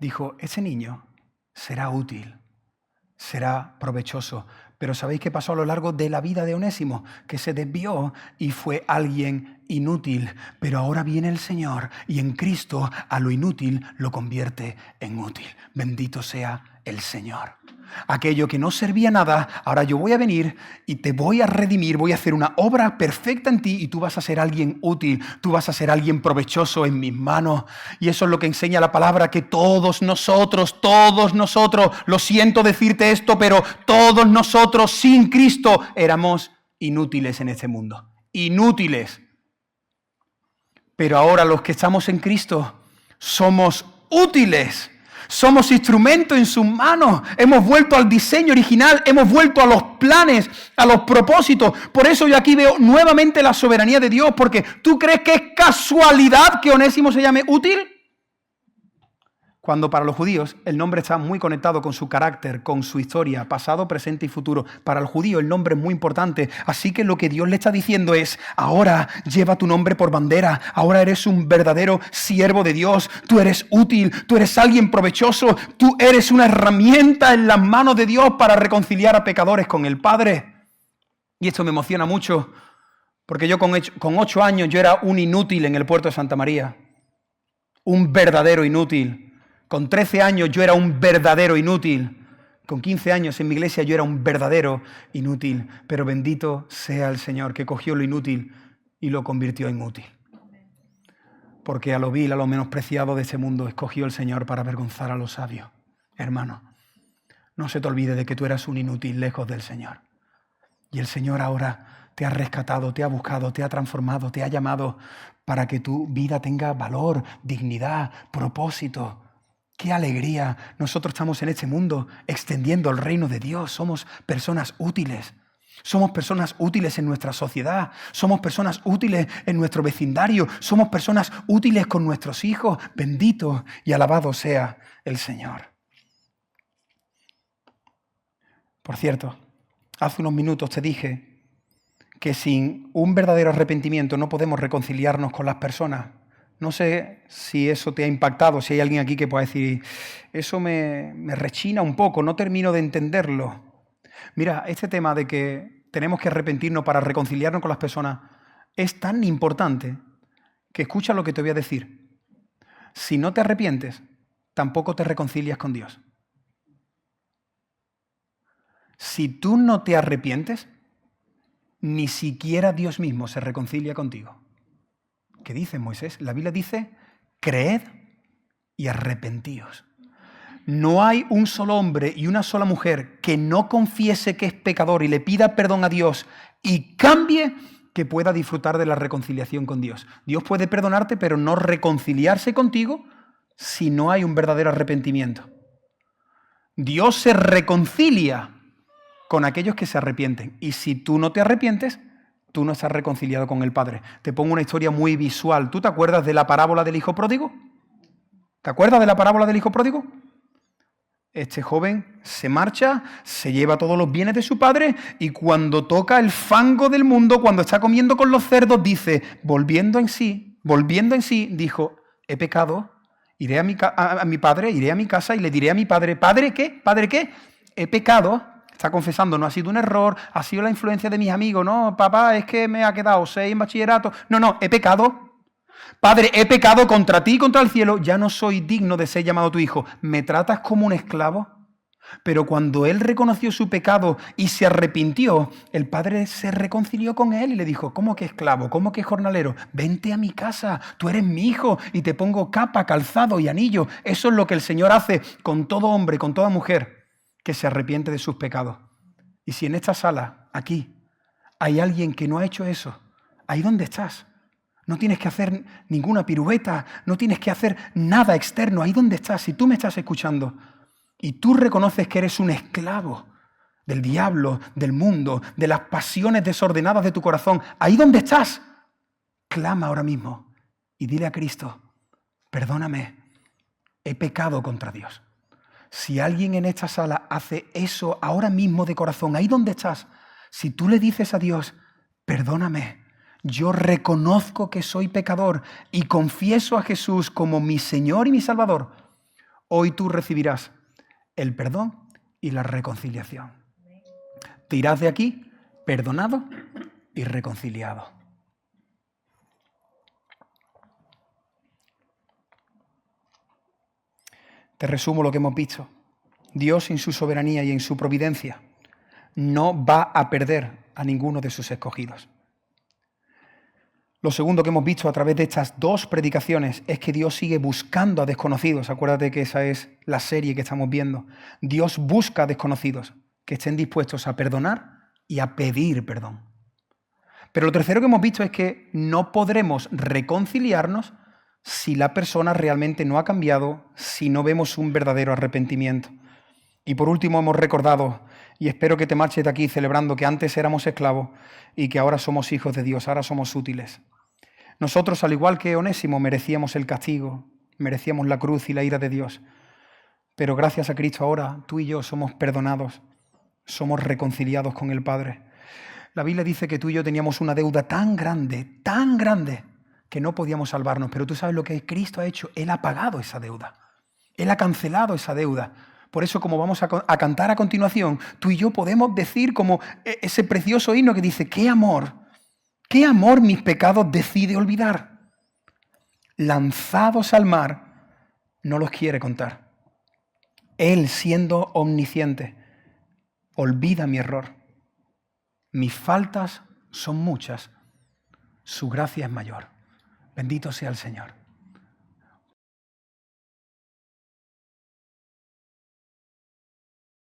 dijo: ese niño será útil, será provechoso. Pero ¿sabéis qué pasó a lo largo de la vida de Onésimo? Que se desvió y fue alguien inútil. Pero ahora viene el Señor y en Cristo a lo inútil lo convierte en útil. Bendito sea el Señor. aquello que no servía a nada, ahora yo voy a venir y te voy a redimir, voy a hacer una obra perfecta en ti y tú vas a ser alguien útil, tú vas a ser alguien provechoso en mis manos. Y eso es lo que enseña la palabra, que todos nosotros, lo siento decirte esto, pero todos nosotros sin Cristo éramos inútiles en este mundo. Inútiles. Pero ahora los que estamos en Cristo somos útiles. Somos instrumentos en sus manos. Hemos vuelto al diseño original, hemos vuelto a los planes, a los propósitos. Por eso yo aquí veo nuevamente la soberanía de Dios, porque ¿tú crees que es casualidad que Onésimo se llame útil? Cuando para los judíos el nombre está muy conectado con su carácter, con su historia, pasado, presente y futuro. Para el judío el nombre es muy importante. Así que lo que Dios le está diciendo es, ahora lleva tu nombre por bandera, ahora eres un verdadero siervo de Dios, tú eres útil, tú eres alguien provechoso, tú eres una herramienta en las manos de Dios para reconciliar a pecadores con el Padre. Y esto me emociona mucho, porque yo con 8 años yo era un inútil en el puerto de Santa María, un verdadero inútil. Con 13 años yo era un verdadero inútil. Con 15 años en mi iglesia yo era un verdadero inútil. Pero bendito sea el Señor que cogió lo inútil y lo convirtió en útil. Porque a lo vil, a lo menospreciado de este mundo, escogió el Señor para avergonzar a los sabios. Hermano, no se te olvide de que tú eras un inútil lejos del Señor. Y el Señor ahora te ha rescatado, te ha buscado, te ha transformado, te ha llamado para que tu vida tenga valor, dignidad, propósito. ¡Qué alegría! Nosotros estamos en este mundo extendiendo el reino de Dios. Somos personas útiles. Somos personas útiles en nuestra sociedad. Somos personas útiles en nuestro vecindario. Somos personas útiles con nuestros hijos. Bendito y alabado sea el Señor. Por cierto, hace unos minutos te dije que sin un verdadero arrepentimiento no podemos reconciliarnos con las personas. No sé si eso te ha impactado, si hay alguien aquí que pueda decir, eso me rechina un poco, no termino de entenderlo. Mira, este tema de que tenemos que arrepentirnos para reconciliarnos con las personas es tan importante que escucha lo que te voy a decir. Si no te arrepientes, tampoco te reconcilias con Dios. Si tú no te arrepientes, ni siquiera Dios mismo se reconcilia contigo. ¿Qué dice Moisés? La Biblia dice, creed y arrepentíos. No hay un solo hombre y una sola mujer que no confiese que es pecador y le pida perdón a Dios y cambie, que pueda disfrutar de la reconciliación con Dios. Dios puede perdonarte, pero no reconciliarse contigo si no hay un verdadero arrepentimiento. Dios se reconcilia con aquellos que se arrepienten. Y si tú no te arrepientes, tú no estás reconciliado con el Padre. Te pongo una historia muy visual. ¿Tú te acuerdas de la parábola del hijo pródigo? ¿Te acuerdas de la parábola del hijo pródigo? Este joven se marcha, se lleva todos los bienes de su padre y cuando toca el fango del mundo, cuando está comiendo con los cerdos, dice, volviendo en sí, dijo, he pecado, iré a mi padre, iré a mi casa y le diré a mi padre, ¿padre qué? ¿Padre qué? He pecado. Está confesando, no ha sido un error, ha sido la influencia de mis amigos. No, papá, es que me ha quedado 6 en bachillerato. No, he pecado. Padre, he pecado contra ti y contra el cielo. Ya no soy digno de ser llamado tu hijo. ¿Me tratas como un esclavo? Pero cuando él reconoció su pecado y se arrepintió, el padre se reconcilió con él y le dijo, ¿cómo que esclavo? ¿Cómo que jornalero? Vente a mi casa, tú eres mi hijo y te pongo capa, calzado y anillo. Eso es lo que el Señor hace con todo hombre, con toda mujer que se arrepiente de sus pecados. Y si en esta sala, aquí, hay alguien que no ha hecho eso, ahí donde estás, no tienes que hacer ninguna pirueta, no tienes que hacer nada externo, ahí donde estás, si tú me estás escuchando y tú reconoces que eres un esclavo del diablo, del mundo, de las pasiones desordenadas de tu corazón, ahí donde estás, clama ahora mismo y dile a Cristo, perdóname, he pecado contra Dios. Si alguien en esta sala hace eso ahora mismo de corazón, ahí donde estás, si tú le dices a Dios, perdóname, yo reconozco que soy pecador y confieso a Jesús como mi Señor y mi Salvador, hoy tú recibirás el perdón y la reconciliación. Te irás de aquí perdonado y reconciliado. Te resumo lo que hemos visto. Dios en su soberanía y en su providencia no va a perder a ninguno de sus escogidos. Lo segundo que hemos visto a través de estas dos predicaciones es que Dios sigue buscando a desconocidos. Acuérdate que esa es la serie que estamos viendo. Dios busca a desconocidos que estén dispuestos a perdonar y a pedir perdón. Pero lo tercero que hemos visto es que no podremos reconciliarnos si la persona realmente no ha cambiado, si no vemos un verdadero arrepentimiento. Y por último hemos recordado, y espero que te marches de aquí celebrando que antes éramos esclavos y que ahora somos hijos de Dios, ahora somos útiles. Nosotros, al igual que Onésimo, merecíamos el castigo, merecíamos la cruz y la ira de Dios. Pero gracias a Cristo ahora tú y yo somos perdonados, somos reconciliados con el Padre. La Biblia dice que tú y yo teníamos una deuda tan grande, que no podíamos salvarnos. Pero tú sabes lo que Cristo ha hecho. Él ha pagado esa deuda. Él ha cancelado esa deuda. Por eso, como vamos a cantar a continuación, tú y yo podemos decir como ese precioso himno que dice: qué amor mis pecados decide olvidar. Lanzados al mar, no los quiere contar. Él, siendo omnisciente, olvida mi error. Mis faltas son muchas, su gracia es mayor. Bendito sea el Señor.